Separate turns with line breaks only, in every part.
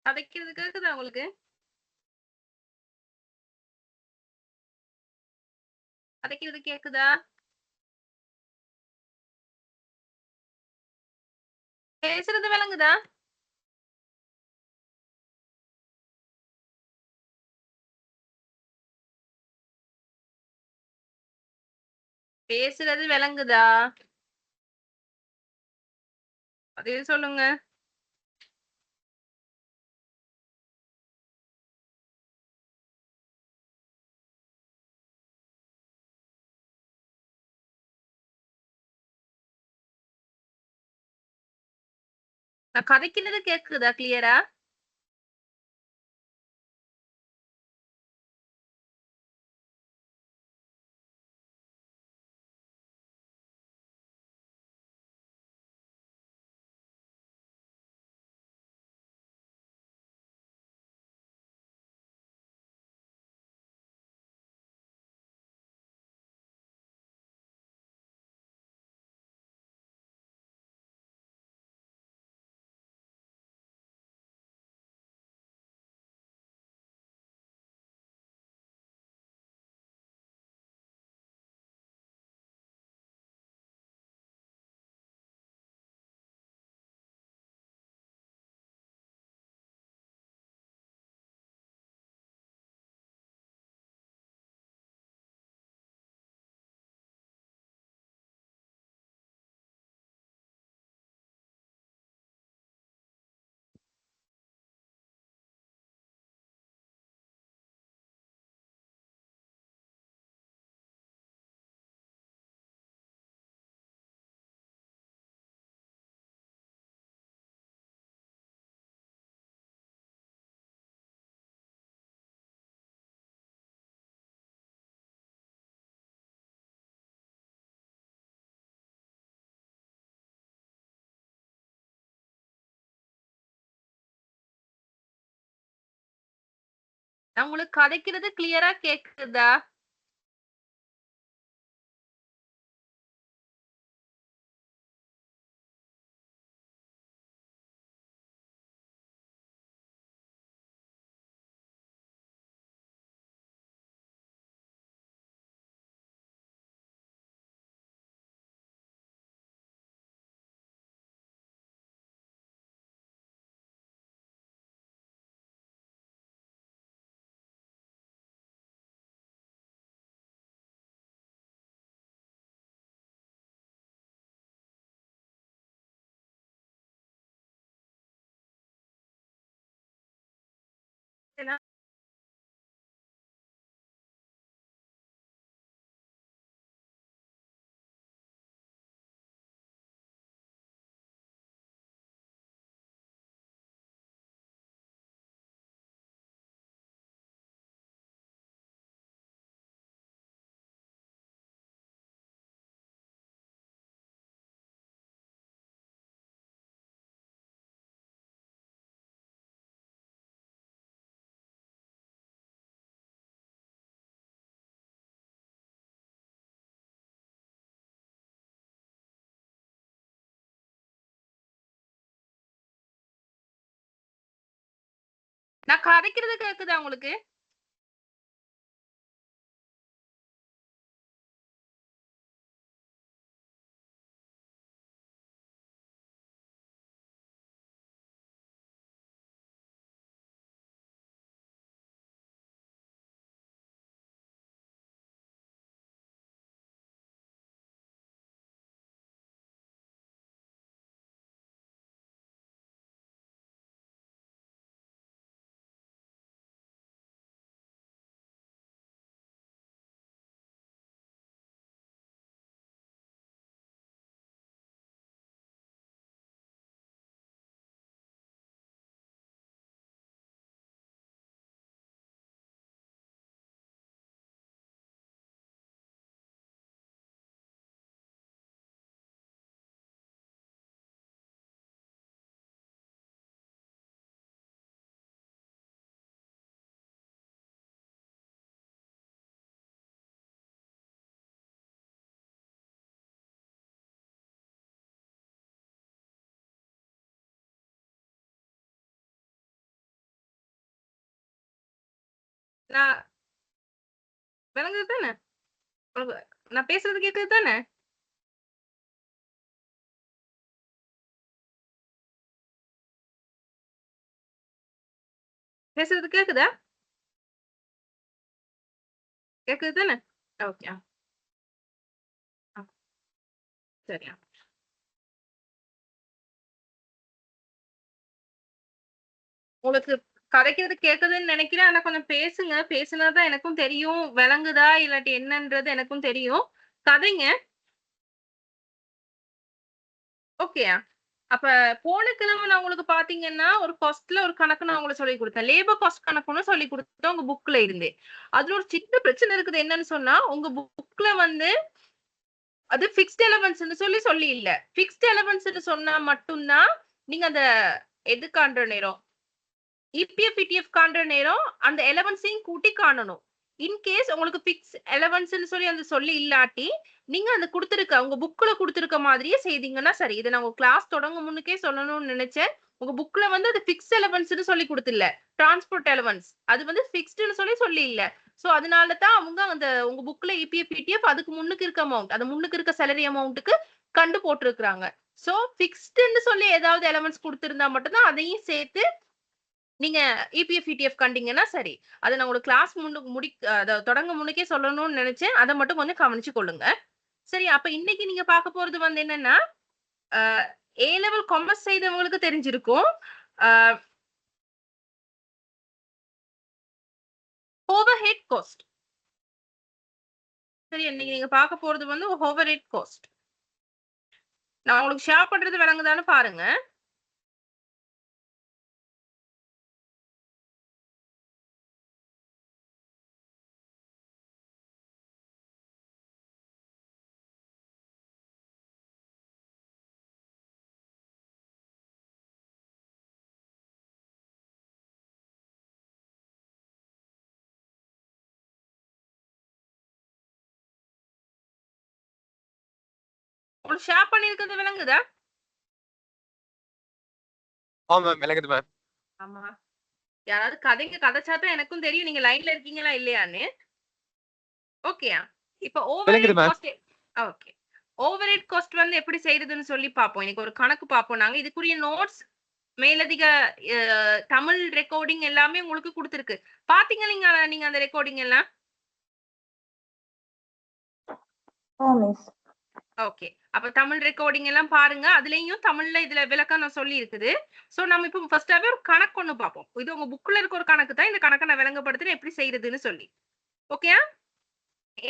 கதைக்கிறது கேக்குதா உங்களுக்கு? கதைக்கிறது கேக்குதா? பேசுறது விளங்குதா? பேசுறது விளங்குதா? பதில் சொல்லுங்க. நான் கதைக்கிறது கேக்குதா கிளியரா? நான் உங்களுக்கு கதைக்கிறது கிளியரா கேக்குதா? ஏன்னா நான் கதைக்கிறது கேக்குதா உங்களுக்கு? நான் விளங்குது தானே? நான் பேசுறது கேக்குது தானே? பேசுறது கேக்குதா? கேக்குது தானே? ஓகே. சரியா. உங்களுக்கு கதைக்கிறது கேக்குதுன்னு நினைக்கிறேன். ஆனா கொஞ்சம் பேசுங்க. பேசுனாதான் எனக்கும் தெரியும். விளங்குதா? இல்லாட்டி என்னன்றது எனக்கும் தெரியும். கதைங்க. ஓகேயா? அப்ப போன கிழமை நான் உங்களுக்கு பாத்தீங்கன்னா, ஒரு காஸ்ட்ல ஒரு கணக்கு நான் உங்களுக்கு சொல்லிக் குடுத்தேன். லேபர் காஸ்ட் கணக்கு ஒண்ணு சொல்லிக் குடுத்தேன் உங்க புக்ல இருந்து. அதுல ஒரு சின்ன பிரச்சனை இருக்குது. என்னன்னு சொன்னா, உங்க புக்ல வந்து அது பிக்ஸ்ட் எலவன்ஸ்ன்னு சொல்லி இல்ல. பிக்ஸ்ட் எலவன்ஸ்ன்னு சொன்னா மட்டும் தான், நீங்க அந்த எது காண்ற நேரம் இபிஎஃப், பிடிஎஃப் காண்ற நேரம் அந்த எலவன்ஸையும் கூட்டி காணணும். இன் கேஸ் உங்களுக்கு பிக்ஸ் எலவன்ஸ்ன்னு சொல்லி அந்த சொல்லி இல்லாட்டி, நீங்க அந்த குடுத்திருக்க உங்க புக்ல குடுத்திருக்க மாதிரியே செய்தீங்கன்னா சரி. இத நான் உங்க கிளாஸ் தொடங்கும் முன்னுக்கே சொல்லணும்னு நினைச்சேன். உங்க புக்ல வந்து அது பிக்ஸ் எலவன்ஸ்ன்னு சொல்லி குடுத்தில்ல. Transport allowance. அது வந்து பிக்ஸ்ட்ன்னு சொல்லி இல்ல. சோ அதனால தான் அவங்க அந்த உங்க புக்ல இபிஎஃப், பிடிஎஃப் அதுக்கு முன்னுக்கு இருக்க அமௌண்ட், அது முன்னுக்கு இருக்க சேலரி அமௌண்ட்க்கு கண்டு போட்டிருக்காங்க. சோ பிக்ஸ்ட்ன்னு சொல்லி ஏதாவது எலவன்ஸ் குடுத்திருந்தா மட்டும் தான் அதையும் சேர்த்து நீங்க இபிஎஃப், இடிஎஃப் கண்டீங்கன்னா சரி. அத நான் உங்களுக்கு கிளாஸ் அத தொடங்க முன்னுக்கே சொல்லணும்னு நெனச்சேன். அத மட்டும் கொஞ்சம் கவனிச்சு கொள்ளுங்க. சரி, அப்ப இன்னைக்கு நீங்க பார்க்க போறது வந்து என்னன்னா, அ ஏ லெவல் காமர்ஸ் செய்தவங்களுக்கு தெரிஞ்சிருக்கும். அ ஓவர்ஹெட் காஸ்ட். சரி, இன்னைக்கு நீங்க பார்க்க போறது வந்து ஓவர்ஹெட் காஸ்ட். நான் உங்களுக்கு ஷேர் பண்றது விளங்குதான்னு பாருங்க. உங்களுக்கு ஷேர் பண்ணியிருக்கிறது விளங்குதா?
மேம் விளங்குது மேம்.
ஆமா. யாராவது கதைச்சா தான் எனக்கும் தெரியும் நீங்க லைன்ல இருக்கீங்களா இல்லையான்னு. ஓகேயா? இப்ப
விளங்குது
overhead
ma'am.
Cost okay. Overhead cost வந்து எப்படி செய்றதுன்னு சொல்லி பார்ப்போம். இன்னைக்கு ஒரு கணக்கு பார்ப்போம் நாங்க. இதுக்குரிய நோட்ஸ் மேலதிக அ தமிழ் ரெக்கார்டிங் எல்லாமே உங்களுக்கு குடுத்திருக்கு. பார்த்தீங்க நீங்க அந்த ரெக்கார்டிங் எல்லாம்?
மிஸ்.
ஓகே. அப்ப தமிழ் ரெக்கார்டிங் எல்லாம் பாருங்க. அதுலயும் தமிழ்ல இதுல விளக்கம் நான் சொல்லி இருக்குது. சோ நம்ம இப்ப ஃபர்ஸ்ட்டாவே ஒரு கணக்கு ஒண்ணு பார்ப்போம். இது உங்க புக்ல இருக்க ஒரு கணக்கு தான். இந்த கணக்க நான் விளங்கப்படுத்துறேன் எப்படி செய்றதுன்னு சொல்லி. ஓகேயா?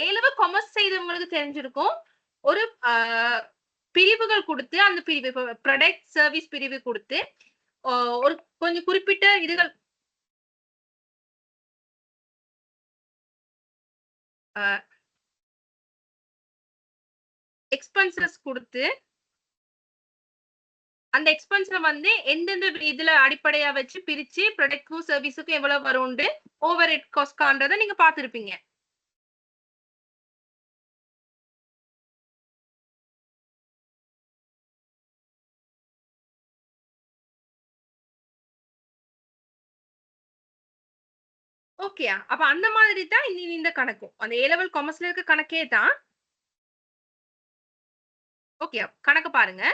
ஏலவ காமர்ஸ் செய்தவங்களுக்கு தெரிஞ்சிருக்கும். ஒரு பிரிவுகள் குடுத்து, அந்த பிரிவு இப்ப ப்ராடக்ட், சர்வீஸ் பிரிவு குடுத்து, அ ஒரு கொஞ்சம் குறிப்பிட்ட இதுகள் அ எக்ஸ்பென்சஸ் குடுத்து, அந்த எக்ஸ்பென்ஸ்ல வந்து எந்தெந்த இதுல அடிப்படையா வச்சு பிரிச்சு ப்ராடக்ட்க்கும், சர்வீஸுக்கும் எவ்வளவு வரும்னு ஓவர் ஹெட் காஸ்ட்ன்றத நீங்க பார்த்திருப்பீங்க. ஓகேயா? அப்ப அந்த மாதிரி தான் இந்த கணக்கும். அந்த ஏ லெவல் காமர்ஸ்ல இருக்க கணக்கே தான். ஓகேயா? கணக்கு பாருங்க.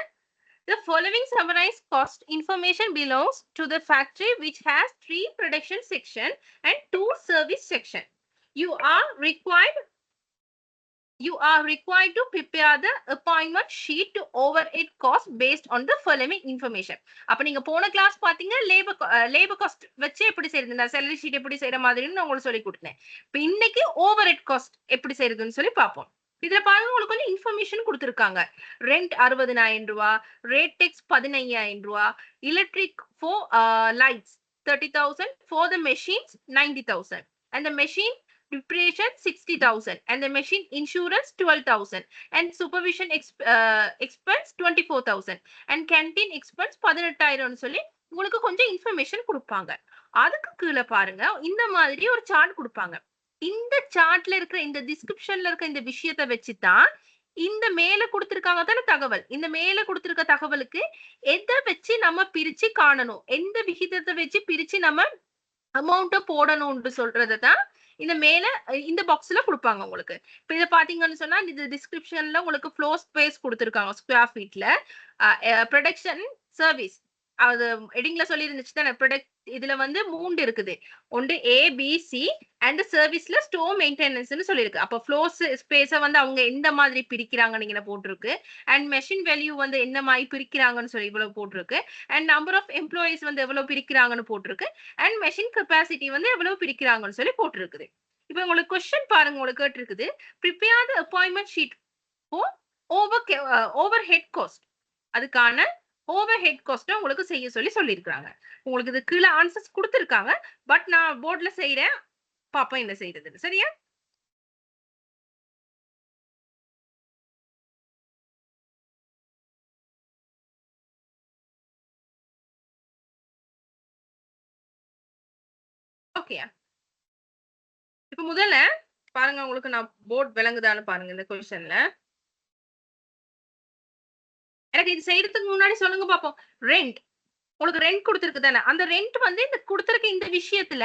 The following summarized cost information belongs to the factory which has 3 production section and 2 service section. You are required to prepare the appointment sheet to overhead cost based on the following information. அப்ப நீங்க போன class பாத்தீங்க labour cost வச்சு எப்படி செய்யறது, நான் salary sheet எப்படி செய்யற மாதிரின்னு நான் உங்களுக்கு சொல்லி கொடுத்தேன். இப்ப இன்னைக்கு ஓவர்ஹெட் காஸ்ட் எப்படி செய்யறதுன்னு சொல்லி பார்ப்போம். இதுல பாருங்க உங்களுக்கு கொஞ்சம் இன்ஃபர்மேஷன் கொடுத்திருக்காங்க. ரெண்ட் 60,000 ரூபாய், ரேட் டெக்ஸ் 15,000 ரூபாய், electric for lights 30,000, for the machines 90,000, and the machine depreciation 60,000, and the machine insurance 12,000, and supervision expense 24,000, and canteen expense 18,000 சொல்லி உங்களுக்கு கொஞ்சம் இன்ஃபர்மேஷன் கொடுப்பாங்க. அதுக்கு கீழே பாருங்க இந்த மாதிரி ஒரு சார்ட் கொடுப்பாங்க. இந்த சார்ட்ல இருக்கிற இந்த டிஸ்கிரிப்ஷன்ல இருக்க இந்த விஷயத்தை வச்சுதான் இந்த மேல கொடுத்திருக்காங்க தானே தகவல், இந்த மேல கொடுத்திருக்க தகவலுக்கு எதை வச்சு நம்ம பிரிச்சு காணணும், எந்த விகிதத்தை வச்சு பிரிச்சு நம்ம அமௌண்ட்டை போடணும்னு சொல்றதுதான் இந்த மேல இந்த பாக்ஸ்ல கொடுப்பாங்க உங்களுக்கு. இப்ப இத பாத்தீங்கன்னு சொன்னா இந்த டிஸ்கிரிப்ஷன்ல உங்களுக்கு ஃப்ளோர் ஸ்பேஸ் கொடுத்திருக்காங்க ஸ்கொயர் ஃபீட்ல. ப்ரொடக்ஷன் சர்வீஸ் அது ஹெட்டிங்ல சொல்லி இருந்துச்சு தானே. ப்ரொடக்ட் இதுல வந்து 3 இருக்குது. ஒன்று ABC அண்ட் சர்வீஸ்ல ஸ்டோர் மெயின்டெனன்ஸ்னு சொல்லியிருக்கு. அப்ப ஃப்ளோர் ஸ்பேஸ வந்து அவங்க எந்த மாதிரி பிரிக்கிறாங்கன்னு இங்க போட்டிருக்கு. அண்ட் மெஷின் வேல்யூ வந்து என்ன மாதிரி பிரிக்கிறாங்கன்னு சொல்லி இவ்வளவு போட்டிருக்கு. அண்ட் நம்பர் ஆஃப் எம்ப்ளாயிஸ் வந்து எவ்வளவு பிரிக்கிறாங்கன்னு போட்டிருக்கு. அண்ட் மெஷின் கெப்பாசிட்டி வந்து எவ்வளவு பிரிக்கிறாங்கன்னு சொல்லி போட்டிருக்குது. இப்ப உங்களுக்கு கொஸ்டின் பாருங்க, உங்களுக்கு கேட்டிருக்குது prepare the appointment sheet for overhead cost. அதுக்கான ஓவர் ஹெட் காஸ்ட் உங்களுக்கு செய்ய சொல்லி சொல்லியிருக்காங்க. உங்களுக்கு இது கீழே ஆன்சர்ஸ் கொடுத்துருக்காங்க. பட் நான் போர்ட்ல செய்யறேன், பாப்போம் என்ன செய்யறது. சரியா? ஓகே. இப்ப முதல்ல பாருங்க, உங்களுக்கு நான் போர்ட் விளங்குதான்னு பாருங்க. இந்த கொஸ்டின்ல எனக்கு இது செய்யறதுக்கு முன்னாடி சொல்லுங்க பாப்போம். ரெண்ட் உங்களுக்கு ரெண்ட் கொடுத்திருக்கு தானே. அந்த ரெண்ட் வந்து இந்த கொடுத்திருக்க இந்த விஷயத்துல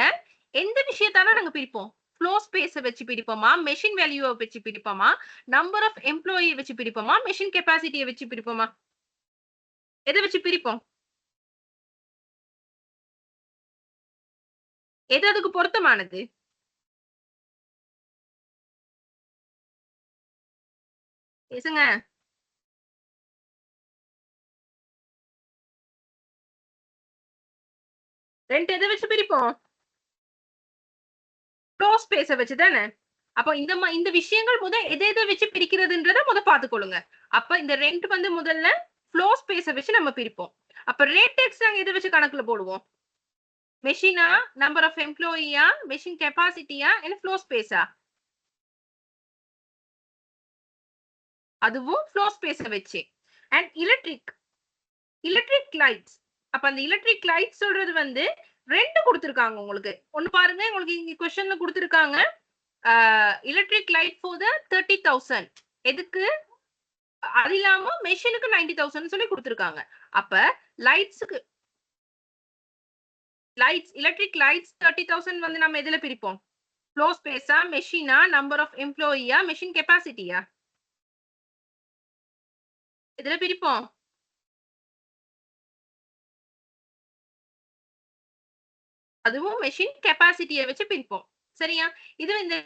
எந்த விஷயத்தால நாங்க பிரிப்போம்? ஃப்ளோர் ஸ்பேஸை வச்சு பிரிப்போமா, மெஷின் வேல்யூவை வச்சு பிரிப்போமா, நம்பர் ஆஃப் எம்ப்ளாயி வச்சு பிரிப்போமா, மெஷின் கெப்பாசிட்டியை வச்சு பிரிப்போமா? எதை வச்சு பிரிப்போம்? எது அதுக்கு பொருத்தமானது? பேசுங்க. ரெண்ட் எதை வச்சு பிரிப்போம்? ஃப்ளோர் ஸ்பேஸை வச்சு தானே. அப்போ இந்த விஷயங்கள் எதை வச்சு பிரிக்கிறதுன்றத பாத்துக்கொள்ளுங்க. அப்ப இந்த ரெண்ட் வந்து முதல்ல ஃப்ளோர் ஸ்பேஸை வச்சு நம்ம பிரிப்போம். அப்ப ரேட் டேக்ஸ் நாங்க எதை வச்சு கணக்குல போடுவோம்? மெஷினா, நம்பர் ஆஃப் எம்ப்ளாயியா, மெஷின் கெப்பாசிட்டியா, இல்ல ஃப்ளோர் ஸ்பேஸா? அதுவும் ஃப்ளோர் ஸ்பேஸை வச்சு. And electric lights. அப்ப அந்த எலக்ட்ரிக் லைட் சொல்றது வந்து ரெண்டு கொடுத்திருக்காங்க உங்களுக்கு. ஒன்னு பாருங்க, உங்களுக்கு இங்க क्वेश्चनல கொடுத்திருக்காங்க எலக்ட்ரிக் லைட் ஃபார் தி 30,000. எதுக்கு? அது இல்லாம மெஷினுக்கு 90,000 சொல்லி கொடுத்திருக்காங்க. அப்ப லைட்ஸ்க்கு எலக்ட்ரிக் லைட்ஸ் 30,000 வந்து நம்ம எதுல பிரிப்போம்? ஃப்ளோர் ஸ்பேஸா, மெஷினா, நம்பர் ஆஃப் எம்ப்ளாயியா, மெஷின் கெப்பாசிட்டியா? எதுல பிரிப்போம்? அதுவும் மெஷின் கெப்பாசிட்டியை வச்சு பிரிப்போம். சரியா? இது இந்த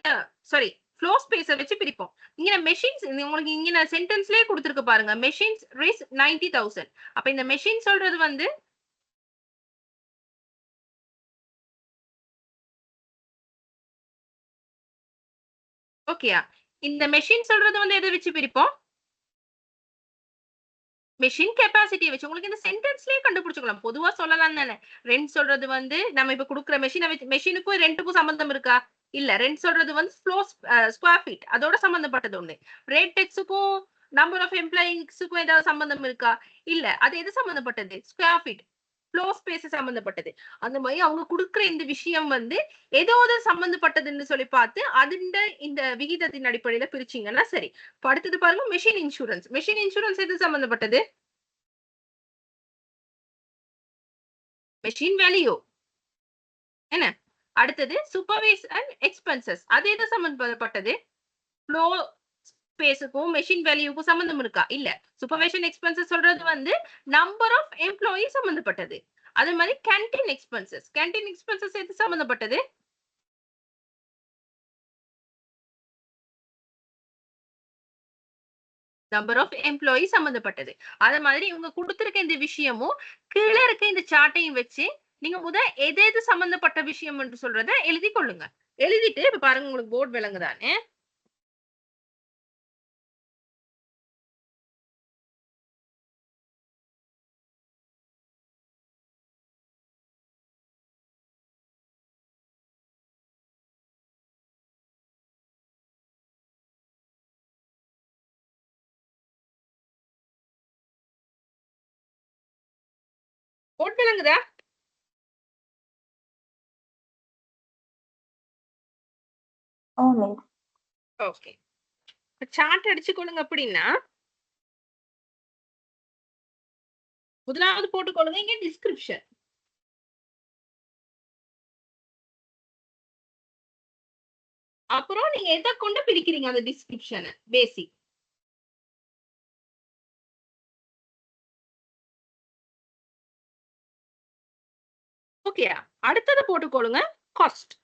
சாரி ஃப்ளோர் ஸ்பேஸை வச்சு பிரிப்போம். இங்க மெஷின்ஸ் உங்களுக்கு இங்க சென்டென்ஸ்லயே கொடுத்திருக்கு பாருங்க. மெஷின்ஸ் ரீஸ் 90,000. அப்ப இந்த மெஷின் சொல்றது வந்து ஓகேயா? இந்த மெஷின் சொல்றது வந்து எதை வச்சு பிரிப்போம்? மெஷின் கெப்பாசிட்டியை வச்சு. உங்களுக்கு இந்த சென்டென்ஸ்லயே கண்டுபிடிச்சுக்கலாம். பொதுவா சொல்லலாம் தானே. ரெண்ட் சொல்றது வந்து நம்ம இப்ப கொடுக்குற மெஷினை வச்சு, மெஷினுக்கும் ரெண்டுக்கும் சம்பந்தம் இருக்கா? இல்ல. ரெண்ட் சொல்றது வந்து ஸ்கொயர் ஃபீட், அதோட சம்பந்தப்பட்டது ஒண்ணு. ரேட் டெக்ஸுக்கும் நம்பர் ஆஃப் எம்ப்ளாயிஸ்க்கும் ஏதாவது சம்பந்தம் இருக்கா? இல்ல. அது எது சம்பந்தப்பட்டது? ஸ்கொயர் ஃபீட், ஃப்ளோர் ஸ்பேஸ் சம்பந்தப்பட்டது. அந்த மாதிரி அவங்க கொடுக்குற இந்த விஷயம் வந்து ஏதோது சம்பந்தப்பட்டதுன்னு சொல்லி பார்த்து அதுண்ட இந்த விகிதத்தின் அடிப்படையில பிரிச்சீங்கன்னா சரி. அடுத்தது பாருங்க, மெஷின் இன்சூரன்ஸ். மெஷின் இன்சூரன்ஸ் எது சம்பந்தப்பட்டது? மெஷின் வேல்யூ என்ன. அடுத்தது சூப்பர்வைஸ் அண்ட் எக்ஸ்பென்சஸ். அது எது சம்பந்தப்பட்டது? ஃப்ளோர் ஸ்பேஸுக்கும் மெஷின் வேல்யூக்கும் சம்பந்தம் இருக்கா? இல்ல. சூப்பர்வைசன் எக்ஸ்பென்சஸ் சொல்றது வந்து நம்பர் ஆஃப் எம்ப்ளாயி சம்பந்தப்பட்டது. அதே மாதிரி கேண்டீன் எக்ஸ்பென்சஸ் எது சம்பந்தப்பட்டது? நம்பர் ஆஃப் எம்ப்ளாயி சம்பந்தப்பட்டது. அதே மாதிரி இவங்க கொடுத்திருக்க இந்த விஷயமும் கீழே இருக்க இந்த சார்ட்டையும் வச்சு நீங்க எது சம்பந்தப்பட்ட விஷயம் என்று சொல்றத எழுதி கொள்ளுங்க. எழுதிட்டு இப்ப பாருங்க, உங்களுக்கு போர்டு விளங்குதானே. போர்டு விளங்குதா? ஓகே. சார்ட் அடிச்சுக்கொள்ளுங்க. அப்படின்னா முதலாவது போட்டுக்கொள்ளுங்க இங்க டிஸ்கிரிப்ஷன். அப்புறம் நீங்க எதை கொண்டு பிரிக்கிறீங்க அந்த டிஸ்கிரிப்ஷனை பேசிக். ஓகே, அடுத்தது போட்டுக்கொள்ளுங்க காஸ்ட்.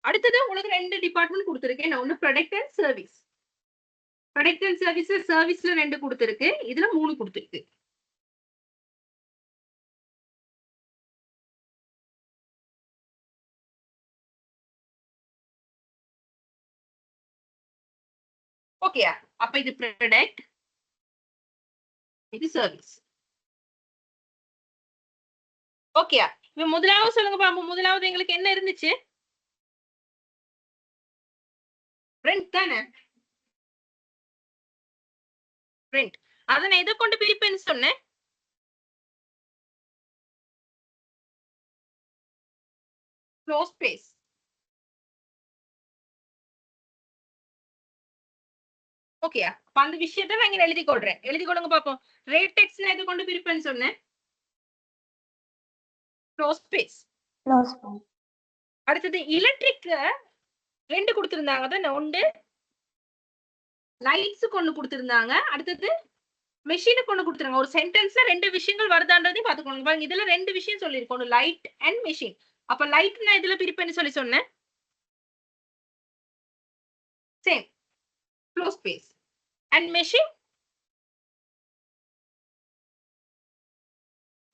அடுத்தது உங்களுக்கு 2 டிபார்ட்மெண்ட் கொடுத்திருக்கேன். ஒன்னு product and service. Product and சர்வீஸ்ல 2 கொடுத்திருக்கு, இதுல 3 கொடுத்திருக்கு. ஓகே, அப்ப இது ப்ராடக்ட், இது சர்வீஸ். ஓகே, இப்ப முதலாவது சொல்லுங்க பாப்போம். முதலாவது எங்களுக்கு என்ன இருந்துச்சு? ரெண்ட் தானே? ரெண்ட். அத நான் எதை கொண்டு பிரிப்பேன்னு சொன்னேன்? Floor space. ஓகே, அப்ப அந்த விஷயத்தை நான் இங்க எழுதி கொள்றேன். எழுதி கொடுங்க பாப்போம். ரேட் டெக்ஸ்ட் நான் எதை கொண்டு பிரிப்பேன்னு சொன்னேன்? Floor space.
Floor space.
அடுத்தது எலக்ட்ரிக் 2 கொடுத்திருந்தாங்க தானே. ஒன்று லைட்ஸ் கொண்டு கொடுத்திருந்தாங்க, அடுத்தது மெஷினுக்கு கொண்டு கொடுத்துருங்க. ஒரு சென்டென்ஸ்ல 2 விஷயங்கள் வருதான்றதையும் பாத்துக்கோங்க. பாருங்க, இதுல 2 விஷயம் சொல்லியிருக்கோம், லைட் அண்ட் மெஷின். அப்ப லைட் நான் இதுல பிரிப்பேன்னு சொல்லி சொன்னேன். Same floor space. And machine,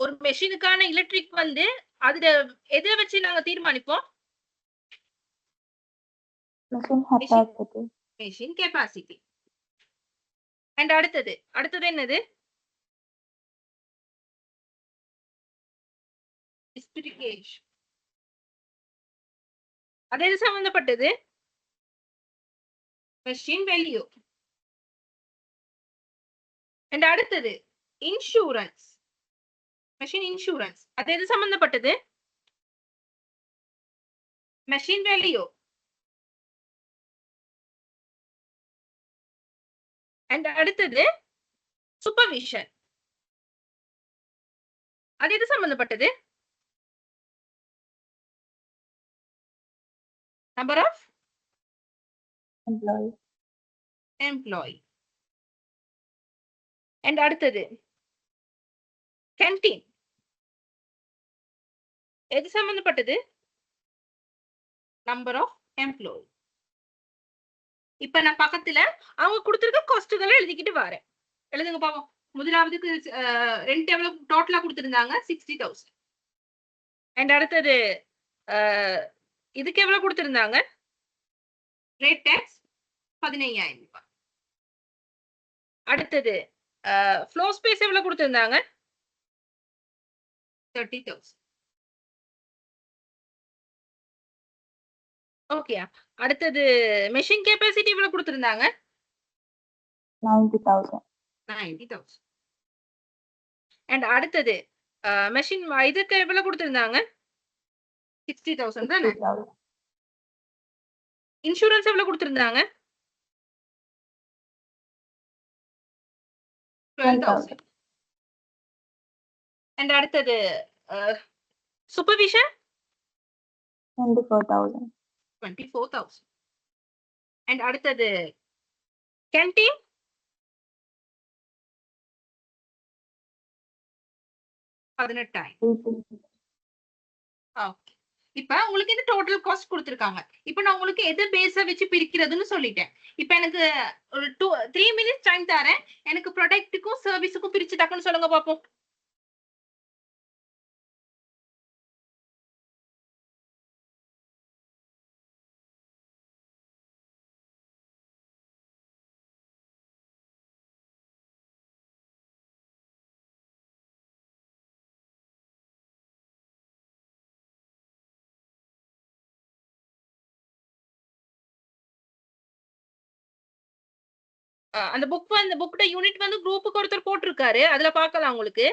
ஒரு மெஷினுக்கான எலக்ட்ரிக் வந்து அதுல எதை வச்சு நாங்க தீர்மானிப்போம்?
Machine capacity.
Machine capacity. And அடுத்தது என்னது? ஸ்பெசிஃபிகேஷன். அது எது சம்பந்தப்பட்டது? Machine value. அண்ட் அடுத்தது இன்சூரன்ஸ். மெஷின் இன்சூரன்ஸ் அது எது சம்பந்தப்பட்டது? Machine value. அண்ட் அடுத்தது சூப்பர்விஷன். அது எது சம்பந்தப்பட்டது? Number of
Employee.
Employee. And அடுத்தது கேன்டீன். எது சம்பந்தப்பட்டது? Number of employee. இப்ப நான் பக்கத்துல அவங்க கொடுத்திருக்க காஸ்ட்களை எழுதிக்கிட்டு வரேன். எழுதுங்க பாப்போம். முதலாவதுக்கு ரெண்ட் எவ்வளவு டோட்டலா கொடுத்திருந்தாங்க? 60,000. அண்ட் அடுத்தது இதுக்கு எவ்வளவு கொடுத்திருந்தாங்க? ரேட் டாக்ஸ் 15,000 ரூபாய். அடுத்தது ஃப்ளோர் ஸ்பேஸ் எவ்வளவு கொடுத்திருந்தாங்க? 30,000. ஓகே, அடுத்தது மெஷின் கெப்பாசிட்டி எவ்வளவு கொடுத்திருந்தாங்க?
90,000.
90,000. அண்ட் அடுத்தது மெஷின் இதுக்கு எவ்வளவு கொடுத்திருந்தாங்க? 60,000 தானே.
60,000.
இன்சூரன்ஸ் எவ்வளவு கொடுத்திருந்தாங்க? 12,000. அண்ட் அடுத்தது சூப்பர்விஷன்
24,000.
24,000. அண்ட் அடுத்தது கேன்டீன் 18,000.
18,000.
ஓகே, இப்ப உங்களுக்கு இந்த டோட்டல் காஸ்ட் கொடுத்திருக்காங்க. இப்ப நான் உங்களுக்கு எது பேஸ வச்சு பிரிக்கிறதுன்னு சொல்லிட்டேன். இப்ப எனக்கு ஒரு 3 மினிட்ஸ் டைம் தரேன். எனக்கு ப்ராடக்ட்டுக்கும் சர்வீஸுக்கும் பிரிச்சு டக்குன்னு சொல்லுங்க பாப்போம். அந்த புக்கோட யூனிட் வந்து குரூப்புக்கு ஒருத்தர் போட்டிருக்காரு, அதுல பார்க்கலாம் உங்களுக்கு.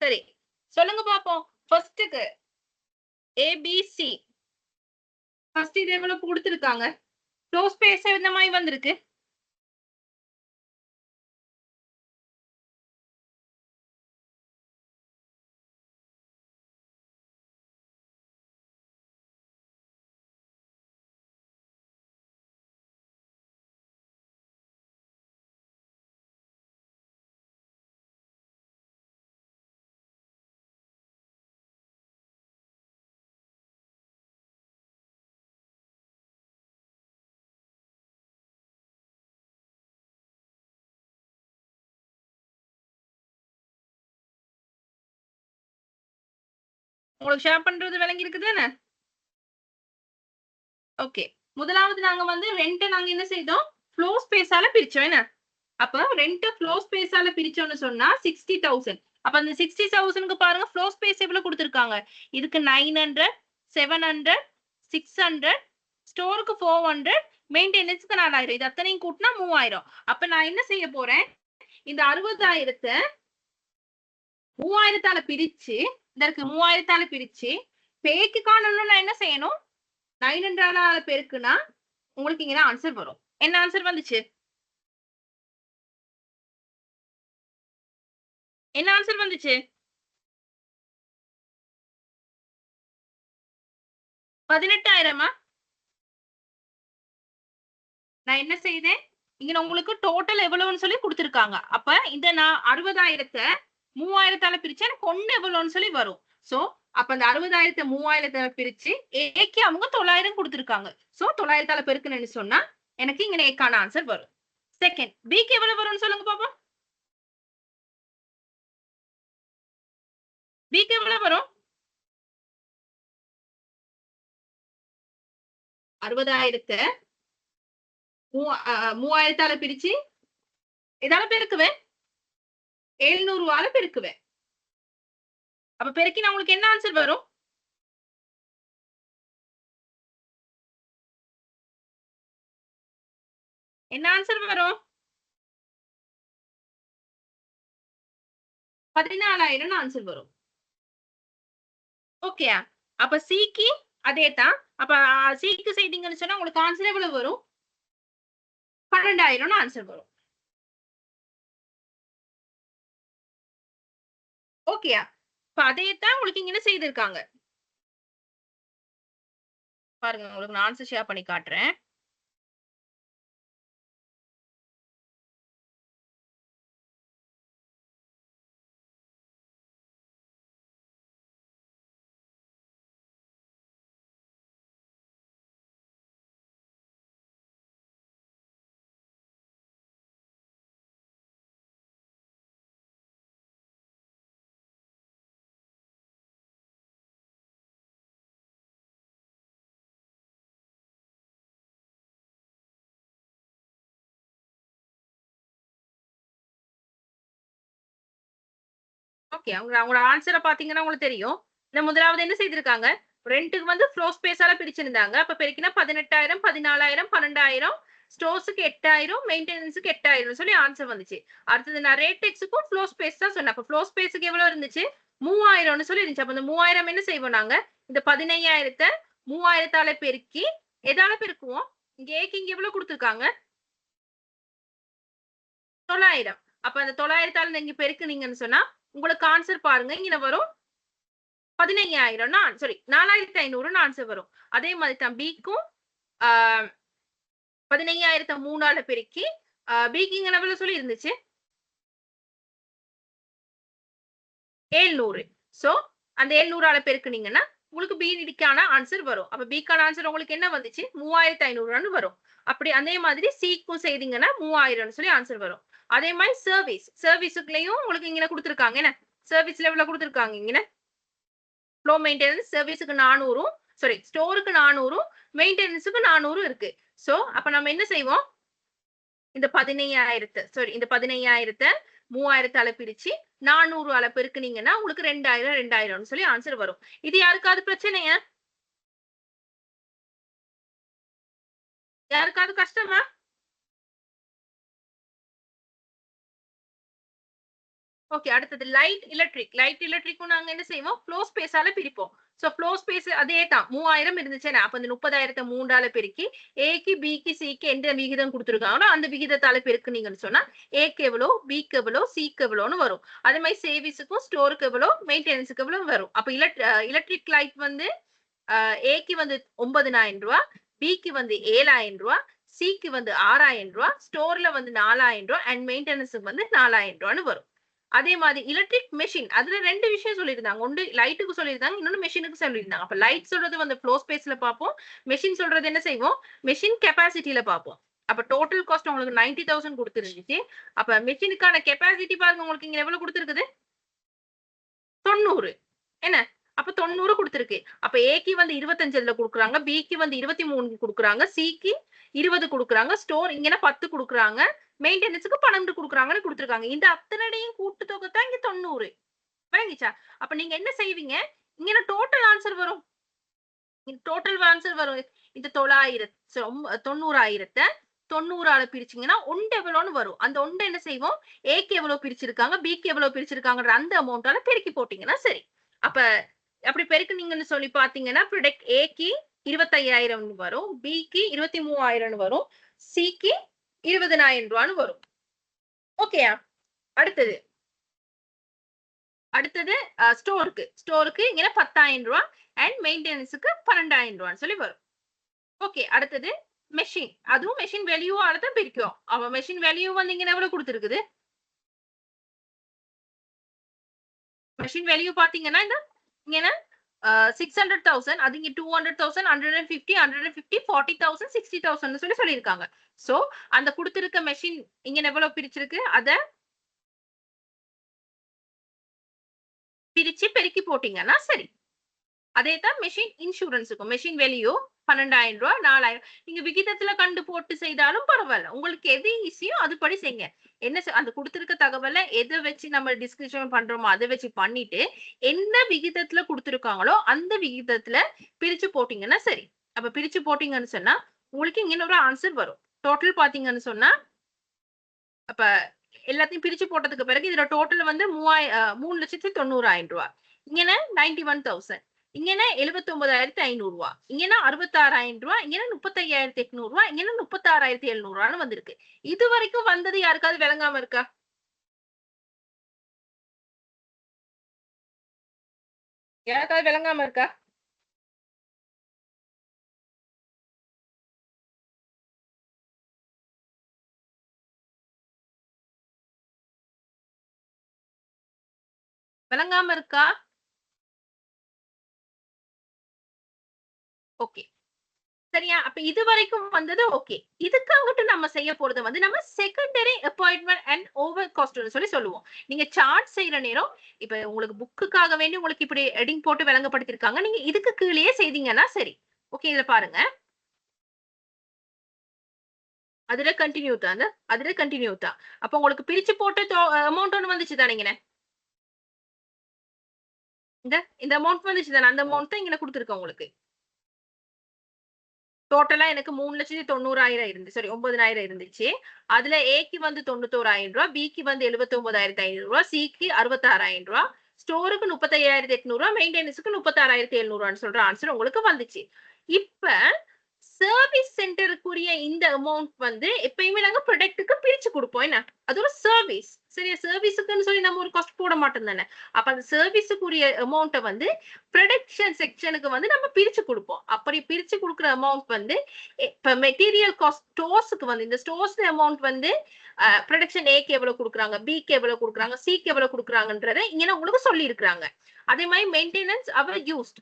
சரி, சொல்லுங்க பாப்போம். ஃபர்ஸ்ட்டுக்கு ஏபிசி. ஃபர்ஸ்ட் இது எவ்வளவு குடுத்திருக்காங்க? ஃப்ளோ ஸ்பேஸ் இந்த மாதிரி வந்திருக்கு. உங்களுக்கு ஷேர் பண்றது விளங்கி இருக்குதானே? ஓகே. முதலாவது நாங்க வந்து ரெண்ட் நாங்க என்ன செய்தோம்? ஃப்ளோ ஸ்பேஸால பிரிச்சோம் என்ன? அப்ப ரெண்ட் ஃப்ளோ ஸ்பேஸால பிரிச்சோம்னு சொன்னா 60,000. அப்ப அந்த 60,000க்கு பாருங்க ஃப்ளோ ஸ்பேஸ் எவ்வளவு கொடுத்திருக்காங்க? இதுக்கு 900, 700, 600, ஸ்டோருக்கு 400, மெயின்டெனன்ஸ்க்கு 4000. இது அத்தனையும் கூட்டினா 3000. அப்ப நான் என்ன செய்ய போறேன்? இந்த 60,000 3000ஆல பிரிச்சு, இதற்கு 3000ஆல பிரிச்சு பேக்கு காணணும்னா என்ன செய்யணும்? 900ஆல பெருக்குனா உங்களுக்கு இங்க ஆன்சர் வரும். என்ன ஆன்சர் வந்துச்சு? என்ன ஆன்சர் வந்துச்சு? 18,000. நான் என்ன செய்தேன்? இங்க உங்களுக்கு டோட்டல் எவ்வளவுன்னு சொல்லி கொடுத்திருக்காங்க. அப்ப இந்த நான் 60,000 3000ஆல பிரிச்சா எனக்கு ஒண்ணு எவ்வளவுன்னு சொல்லி வரும். சோ அப்ப அந்த 60,000 3000ஆல பிரிச்சு ஏக்கு அவங்க 900 கொடுத்திருக்காங்க. சோ 900ஆல பெருக்கணும்னு சொன்னா எனக்கு இங்க ஏக்கான ஆன்சர் வரும். செகண்ட் பிக்கு எவ்வளவு வரும்னு சொல்லுங்க பாப்போம். பிக்கு எவ்வளவு வரும்? 60,000 3000ஆல பிரிச்சு எதால பெருக்குவேன்? 700ஆல பெருக்குவேன். அப்ப பெருக்கினா உங்களுக்கு என்ன ஆன்சர் வரும்? என்ன ஆன்சர் வரும்? 14,000 ஆன்சர் வரும். ஓகே. அப்ப சிக்கு அதே தான். அப்ப சிக்கு செய்தீங்கன்னு சொன்னா உங்களுக்கு ஆன்சர் எவ்வளவு வரும்? 12,000 ஆன்சர் வரும். ஓகே. இப்ப அதே தான் உங்களுக்கு இங்க என்ன செய்திருக்காங்க? பாருங்க உங்களுக்கு நான் ஆன்சர் ஷேர் பண்ணி காட்டுறேன். ஓகே. உங்களோட ஆன்சர பாத்தீங்கன்னா உங்களுக்கு தெரியும். இந்த முதலாவது என்ன செய்திருக்காங்க? ரென்ட்க்கு வந்து ஃப்ளோ ஸ்பேஸால பிரிச்சிருந்தாங்க. அப்ப பெருக்கினா 18,000, 14,000, 12,000, ஸ்டோர்ஸ்க்கு 8,000, மெயின்டெனன்ஸ்க்கு 8,000 சொல்லி ஆன்சர் வந்துச்சு. அடுத்தது நான் ரேட்டெக்ஸ்க்கும் ஃப்ளோ ஸ்பேஸ் தான் சொன்னேன். அப்ப ஃப்ளோ ஸ்பேஸ்க்கு எவ்வளவு இருந்துச்சு? 3,000ன்னு சொல்லி இருந்துச்சு. அப்ப இந்த 3,000 என்ன செய்வோம் நாங்க? இந்த 15,000 3,000ஆல பெருக்கி எதால பெருக்குவோம்? இங்க ஏக்கு இங்க எவ்வளவு குடுத்திருக்காங்க? 900. அப்ப அந்த 900ஆல நீங்க பெருக்குனீங்கன்னு சொன்னா உங்களுக்கு ஆன்சர் பாருங்க இங்க வரும் 15,000 சாரி 4,500 ஆன்சர் வரும். அதே மாதிரி தான் பிக்கும் 15,000 3ஆல பெருக்கி பிக்கு இங்க எவ்வளவு சொல்லி இருந்துச்சு? 700. சோ அந்த 700ஆல பெருக்குனீங்கன்னா உங்களுக்கு பிக்கான ஆன்சர் வரும். அப்ப பிக்கான ஆன்சர் உங்களுக்கு என்ன வந்துச்சு? 3,500 வரும். அப்படி அதே மாதிரி சிக்கும் செய்தீங்கன்னா 3,000 சொல்லி ஆன்சர் வரும். அதே மாதிரி சர்வீஸுக்குலயும் உங்களுக்கு இங்க கொடுத்திருக்காங்க என்ன? சர்வீஸ்ல எவ்வளவு கொடுத்திருக்காங்க இங்க? ஃப்ளோ மெயின்டெனன்ஸ் சர்வீஸுக்கு 400, சாரி ஸ்டோருக்கு 400, மெயின்டெனன்ஸுக்கு 400 இருக்கு. சோ அப்ப நம்ம என்ன செய்வோம்? இந்த 15,000 சாரி இந்த 15,000 3,000ஆல பிரிச்சு 400ஆல பெருக்குனீங்கன்னா உங்களுக்கு 2,000 2,000ன்னு சொல்லி ஆன்சர் வரும். இது யாருக்காவது பிரச்சனையா? யாருக்காவது கஷ்டமா? ஓகே, அடுத்தது லைட் எலக்ட்ரிக். லைட் எலக்ட்ரிக்கும் நாங்க என்ன செய்வோம், ஃப்ளோ ஸ்பேஸால பிரிப்போம். சோ ஃப்ளோ ஸ்பேஸ் அதே தான் 3000 இருந்துச்சுன்னா அப்ப இந்த 30,000 3ஆல பெருக்கி ஏக்கு பிக்கு சிக்கு எந்த விகிதம் கொடுத்துருக்காங்களோ அந்த விகிதத்தால பெருக்குனீங்கன்னு சொன்னா ஏக்கு எவ்வளோ, பிக்கு எவ்வளோ, சிக்கு எவ்வளோன்னு வரும். அதே மாதிரி சேவிஸுக்கும் ஸ்டோருக்கு எவ்வளோ, மெயின்டெனன்ஸுக்கு எவ்வளோ வரும். அப்ப எலக்ட்ரிக் லைட் வந்து ஏக்கு வந்து 9,000 ரூபாய், பிக்கு வந்து 7,000 ரூபாய், சிக்கு வந்து 6,000 ரூபாய், ஸ்டோர்ல வந்து 4,000 ரூபாய் அண்ட் மெயின்டெனன்ஸுக்கு வந்து 4,000 ரூபான்னு வரும். அதே மாதிரி எலக்ட்ரிக் மெஷின் அதுல ரெண்டு விஷயம் சொல்லியிருந்தாங்க. ஒன்று லைட்டுக்கு சொல்லியிருந்தாங்க, இன்னொன்னு மெஷினுக்கு சொல்லியிருந்தாங்க. அப்ப லைட் சொல்றது வந்து ஃப்ளோ ஸ்பேஸ்ல பார்ப்போம், மெஷின் சொல்றது என்ன செய்வோம், மெஷின் கெப்பாசிட்டியில பார்ப்போம். அப்ப டோட்டல் காஸ்ட் உங்களுக்கு 90,000 கொடுத்துருந்துச்சு. அப்ப மெஷினுக்கான கெப்பாசிட்டி பாருங்க உங்களுக்கு இங்க எவ்வளவு கொடுத்துருக்குது, 90. என்ன அப்ப 90 கொடுத்துருக்கு. அப்ப ஏக்கு வந்து 25 கொடுக்குறாங்க, பிக்கு வந்து 23 கொடுக்குறாங்க, சிக்கு 20 கொடுக்குறாங்க, ஸ்டோர் இங்க 10 கொடுக்குறாங்க, மெயின்டெனன்ஸுக்கு 12 கொடுக்குறாங்கன்னு கொடுத்துருக்காங்க. இந்த அத்தனையும் கூட்டு தொகை தான் இங்க 90 விளங்கிச்சா. அப்ப நீங்க என்ன செய்வீங்க, இங்க டோட்டல் ஆன்சர் வரும், டோட்டல் ஆன்சர் வரும். இந்த 90,000 90ஆல பிரிச்சீங்கன்னா ஒன்று எவ்வளோன்னு வரும். அந்த ஒன்று என்ன செய்வோம், ஏக்கு எவ்வளவு பிரிச்சிருக்காங்க, பிக்கு எவ்வளவு பிரிச்சிருக்காங்கன்ற அந்த அமௌண்டால பெருக்கி போட்டீங்கன்னா சரி. அப்ப அப்படி பெருக்குனீங்கன்னு சொல்லி பாத்தீங்கன்னா ப்ராடக்ட் ஏக்கு 25,000 வரும், பிக்கு 23,000 வரும், சிக்கு 20,000 ரூபான்னு வரும். ஓகேயா. அடுத்தது ஸ்டோருக்கு இங்க 10,000 ரூபாய் அண்ட் மெயின்டெனன்ஸுக்கு 12,000 ரூபான்னு சொல்லி வரும். ஓகே, அடுத்தது மெஷின். அதுவும் மெஷின் வேல்யூவால தான் பிரிக்கும். அவ மெஷின் வேல்யூ வந்து இங்க எவ்வளவு கொடுத்துருக்குது, மெஷின் வேல்யூ பாத்தீங்கன்னா இந்த இங்க 600,000, அது இங்க 200,000, 150, 150, 40,000, 60,000 சொல்லி சொல்லியிருக்காங்க. சோ அந்த கொடுத்திருக்க மெஷின் இங்க எவ்வளவு பிரிச்சிருக்கு, அத பிரிச்சு பெருக்கி போட்டீங்கன்னா சரி. அதே தான் மெஷின் இன்சூரன்ஸுக்கும். மெஷின் வேல்யூ 12,000 ரூபாய், 4,000 நீங்க விகிதத்துல கண்டு போட்டு செய்தாலும் பரவாயில்ல. உங்களுக்கு எது ஈஸியோ அதுபடி செய்யுங்க. என்ன அந்த கொடுத்திருக்க தகவலை எதை வச்சு நம்ம டிஸ்கிரிப்ஷன் பண்றோமோ அதை வச்சு பண்ணிட்டு எந்த விகிதத்துல கொடுத்திருக்காங்களோ அந்த விகிதத்துல பிரிச்சு போட்டீங்கன்னா சரி. அப்ப பிரிச்சு போட்டீங்கன்னு சொன்னா உங்களுக்கு இங்க ஒரு ஆன்சர் வரும். டோட்டல் பாத்தீங்கன்னு சொன்னா அப்ப எல்லாத்தையும் பிரிச்சு போட்டதுக்கு பிறகு இதுல டோட்டல் வந்து 3,90,000 ரூபாய், இங்க 91,000, இங்க 79,500 ரூபாய், இங்க 66,000 ரூபாய், இங்க 35,800 ரூபாய், இங்க 36,700 ரூபான்னு வந்திருக்கு. இது வரைக்கும் வந்தது யாருக்காவது விளங்காம இருக்கா, யாருக்காவது விளங்காம இருக்கா? விளங்காம இருக்கா? ஓகே சரியா. அப்ப இது வரைக்கும் வந்தது ஓகே. இதுக்கு அங்கிட்டு நம்ம செய்ய போறது வந்து நம்ம செகண்டரி அப்பாயின்மெண்ட் அண்ட் ஓவர் காஸ்ட்னு சொல்லி சொல்லுவோம். நீங்க சார்ட் செய்யற நேரம் இப்ப உங்களுக்கு புக்குக்காக வேண்டி உங்களுக்கு இப்படி ஹெட்டிங் போட்டு விளங்கப்படுத்திருக்காங்க, நீங்க இதுக்கு கீழேயே செய்தீங்கன்னா சரி. ஓகே, இதுல பாருங்க, அதுல கண்டினியூ தான். அப்ப உங்களுக்கு பிரிச்சு போட்டு அமௌண்ட் ஒன்று வந்துச்சு தானேங்க, இந்த அமௌண்ட் வந்துச்சு தானே, அந்த அமௌண்ட் தான் இங்க கொடுத்துருக்கேன் உங்களுக்கு. டோட்டலா எனக்கு 3,90,000 இருந்துச்சு, சாரி 9,000 இருந்துச்சு. அதுல ஏக்கு வந்து 91,000 ரூபாய், பிக்கு வந்து 79,500 ரூபாய், சிக்கு 66,000 ரூபாய், ஸ்டோருக்கு 35,800 ரூபாய், மெயின்டெனன்ஸுக்கு 36,700 ரூபான்னு சொல்ற ஆன்சர் உங்களுக்கு வந்துச்சு. இப்ப சர்வீஸ் சென்டருக்குரிய இந்த அமௌண்ட் வந்து எப்பயுமே நாங்க ப்ராடக்ட்டுக்கு பிரிச்சு கொடுப்போம். என்ன அது ஒரு சர்வீஸ் சரியா, சர்வீஸுக்குன்னு சொல்லி நம்ம ஒரு காஸ்ட் போட மாட்டோம் தானே. அப்ப அந்த சர்வீஸுக்குரிய அமௌண்ட்டை வந்து ப்ரொடக்ஷன் செக்ஷனுக்கு வந்து நம்ம பிரிச்சு கொடுப்போம். அப்படி பிரிச்சு கொடுக்குற அமௌண்ட் வந்து இப்ப மெட்டீரியல் காஸ்ட் ஸ்டோர்ஸுக்கு வந்து இந்த ஸ்டோர்ஸ் அமௌண்ட் வந்து ப்ரொடக்ஷன் ஏக்கு எவ்வளவு கொடுக்குறாங்க, பிக்கு எவ்வளவு கொடுக்குறாங்க, சிக்கு எவ்வளவு கொடுக்குறாங்கன்றத இங்க உங்களுக்கு சொல்லி இருக்கிறாங்க. அதே மாதிரி மெயின்டெனன்ஸ் அவர் யூஸ்ட்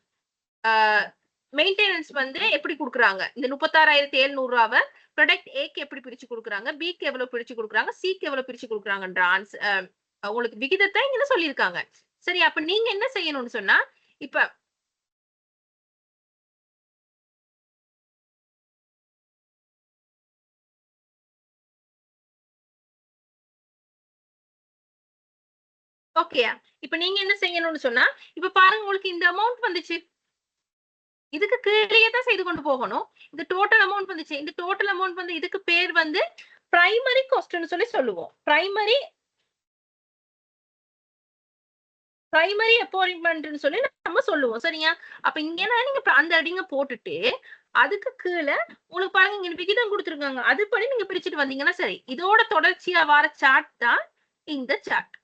மெயின்டெனன்ஸ் வந்து எப்படி கொடுக்குறாங்க, இந்த 36,700 ரூபாவை ப்ராடக்ட் ஏக்கு எப்படி பிரிச்சு கொடுக்குறாங்க, பிக்கு எவ்வளவு பிரிச்சு கொடுக்குறாங்க, சிக்கு எவ்வளவு பிரிச்சு கொடுக்குறாங்கன்ற ஆன்சர் உங்களுக்கு விகிதத்தை இங்க சொல்லியிருக்காங்க. சரி, அப்ப நீங்க என்ன செய்யணும்னு சொன்னா இப்ப ஓகேயா, இப்ப நீங்க என்ன செய்யணும்னு சொன்னா இப்ப பாருங்க உங்களுக்கு இந்த அமௌண்ட் வந்துச்சு, இதுக்கு கீழே தான் செய்து கொண்டு போகணும். இந்த டோட்டல் அமௌண்ட் வந்துச்சு, இந்த டோட்டல் அமௌண்ட் வந்து இதுக்கு பேர் வந்து பிரைமரி காஸ்ட்னு சொல்லி சொல்லுவோம். பிரைமரி பிரைமரி அப்பாயின்மெண்ட்னு சொல்லி நம்ம சொல்லுவோம். சரியா? அப்ப இங்கன்னா நீங்க அந்த அடிங்க போட்டுட்டு அதுக்கு கீழ உங்களுக்கு பாருங்க இங்க விகிதம் குடுத்துருக்காங்க. அதுபடி நீங்க பிரிச்சுட்டு வந்தீங்கன்னா சரி. இதோட தொடர்ச்சியா வர சார்ட் தான் இந்த சார்ட்.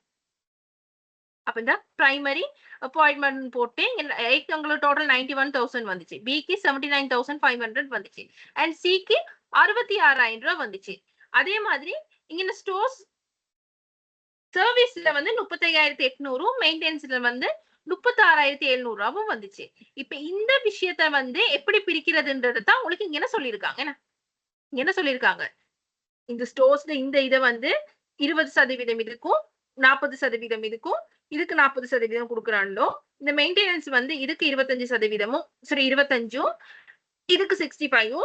அப்ப இந்த பிரைமரி அப்பாயின்மெண்ட் போட்டு ஏக்கு உங்களுக்கு டோட்டல் 91,000 வந்துச்சு. பிக்கு 79,500 வந்துச்சு. அண்ட் சிக்கு 66,000 ரூபாய் வந்துச்சு. அதே மாதிரி இங்க ஸ்டோர்ஸ் சர்வீஸ்ல வந்து 35,800 மெயின்டெனன்ஸ்ல வந்து 36,700 ரூபாயும் வந்துச்சு. இப்ப இந்த விஷயத்த வந்து எப்படி பிரிக்கிறதுன்றது தான் உங்களுக்கு இங்க என்ன சொல்லியிருக்காங்க. என்ன சொல்லியிருக்காங்க? இந்த ஸ்டோர்ஸ்ல இந்த இத வந்து 20% இதுக்கும் 40% இதுக்கும் இதுக்கு 40% கொடுக்குறாங்களோ இந்த மெயின்டெனன்ஸ் வந்து இதுக்கு 25% சரி 25 இதுக்கு 65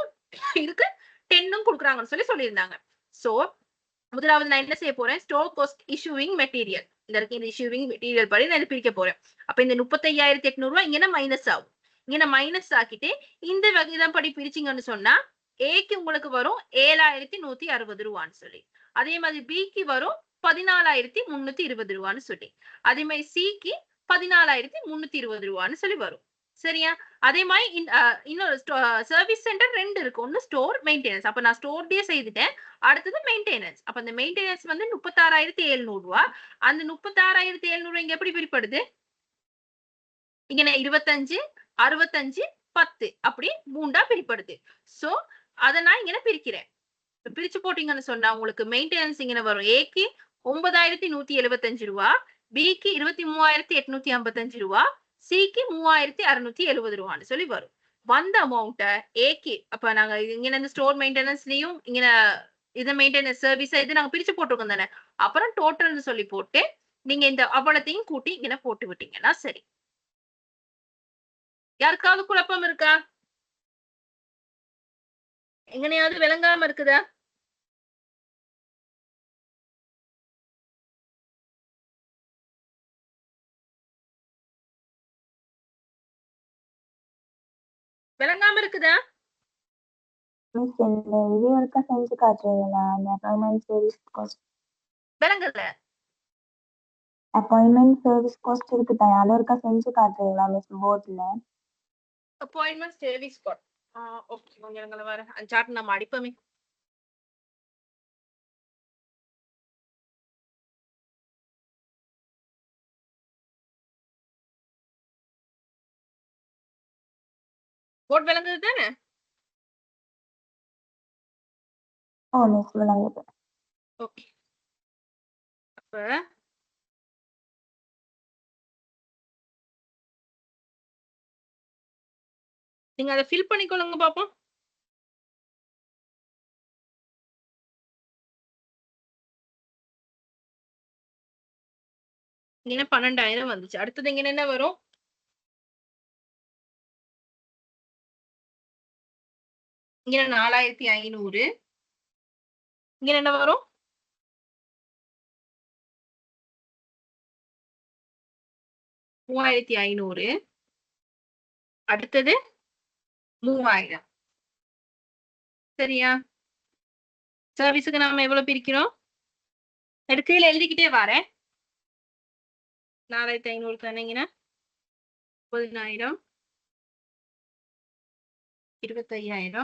இதுக்கு 10 கொடுக்குறாங்கன்னு சொல்லி சொல்லியிருந்தாங்க. சோ முதலாவது நான் என்ன செய்ய போறேன் ஸ்டோர் காஸ்ட் இஷ்யூவிங் மெட்டீரியல் இந்த இஷ்யூவிங் மெட்டீரியல் படி நான் பிரிக்க போறேன். அப்ப இந்த 35,800 ரூபாய் இங்க மைனஸ் ஆகும். இங்க மைனஸ் ஆக்கிட்டு இந்த வகைதான் படி பிரிச்சிங்கன்னு சொன்னா ஏக்கு உங்களுக்கு வரும் 7,160 ரூபான்னு சொல்லி. அதே மாதிரி பிக்கு வரும் 14,320 ரூபான்னு சொல்லி. அதே மாதிரி சிக்கு 14,320 ரூபான்னு சொல்லி வரும். சரியா? அதே மாதிரி இன்னொரு சர்வீஸ் சென்டர் 2 இருக்கு. ஒன்னு ஸ்டோர் மெயின்டெனன்ஸ். அப்ப நான் ஸ்டோர்லயே செய்துட்டேன். அடுத்தது மெயின்டெனன்ஸ். அப்ப அந்த மெயின்டெனன்ஸ் வந்து 36,700 ரூபாய். அந்த 36,700 இங்க எப்படி பிரிப்படுது? இங்க 25 65 10 அப்படி மூண்டா பிரிப்படுது. சோ அத நான் இங்க பிரிக்கிறேன். பிரிச்சு போட்டீங்கன்னு சொன்னா உங்களுக்கு மெயின்டெனன்ஸ் இங்க வரும். ஏக்கு 9,175 ரூபாய், பிக்கு 23,855 ரூபாய், சிக்கு 3,670 ரூபான்னு சொல்லி வரும். வந்த அமௌண்ட ஏக்கு அப்ப நாங்க இங்க இந்த ஸ்டோர் மெயின்டெனன்ஸ்லயும் இங்க இத மெயின்டெனன்ஸ் சர்வீஸ் இது நாங்க பிரிச்சு போட்டிருக்கோம் தானே. அப்புறம் டோட்டல்னு சொல்லி போட்டு நீங்க இந்த அவ்வளத்தையும் கூட்டி இங்க போட்டு விட்டீங்கன்னா சரி. யாருக்காவது குழப்பம் இருக்கா? எங்கனையாவது விளங்காம இருக்குதா? விளங்காம இருக்குதா?
மிஸ் இந்த இது ஒருக்கா செஞ்சு காட்டுறீங்களா? அந்த அப்பாயின்மெண்ட் சர்வீஸ் காஸ்ட்
விளங்கல.
அப்பாயின்மெண்ட் சர்வீஸ் காஸ்ட் இருக்கு தான். அதை ஒருக்கா செஞ்சு காட்டுறீங்களா மிஸ் போர்ட்ல?
Appointment service card. ஓகே கொஞ்சம் எங்களை வர அந்த சார்ட் நம்ம அடிப்போமே. போர்ட் விளங்குது தானே?
ஓ மிஸ் விளங்குது.
ஓகே. அப்ப நீங்க அதை ஃபில் பண்ணிக்கொள்ளுங்க பாப்போம். இங்க 12,000 வந்துச்சு. அடுத்தது இங்க என்ன வரும்? இங்க 4,500. இங்க என்ன வரும்? $3,500. அடுத்தது 3,000. சரியா? சர்வீஸுக்கு நாம எவ்வளவு பிரிக்கிறோம்? கீழே எழுதிக்கிட்டே வரேன். 4,500 தானேங்கன்னா 30,000 25,000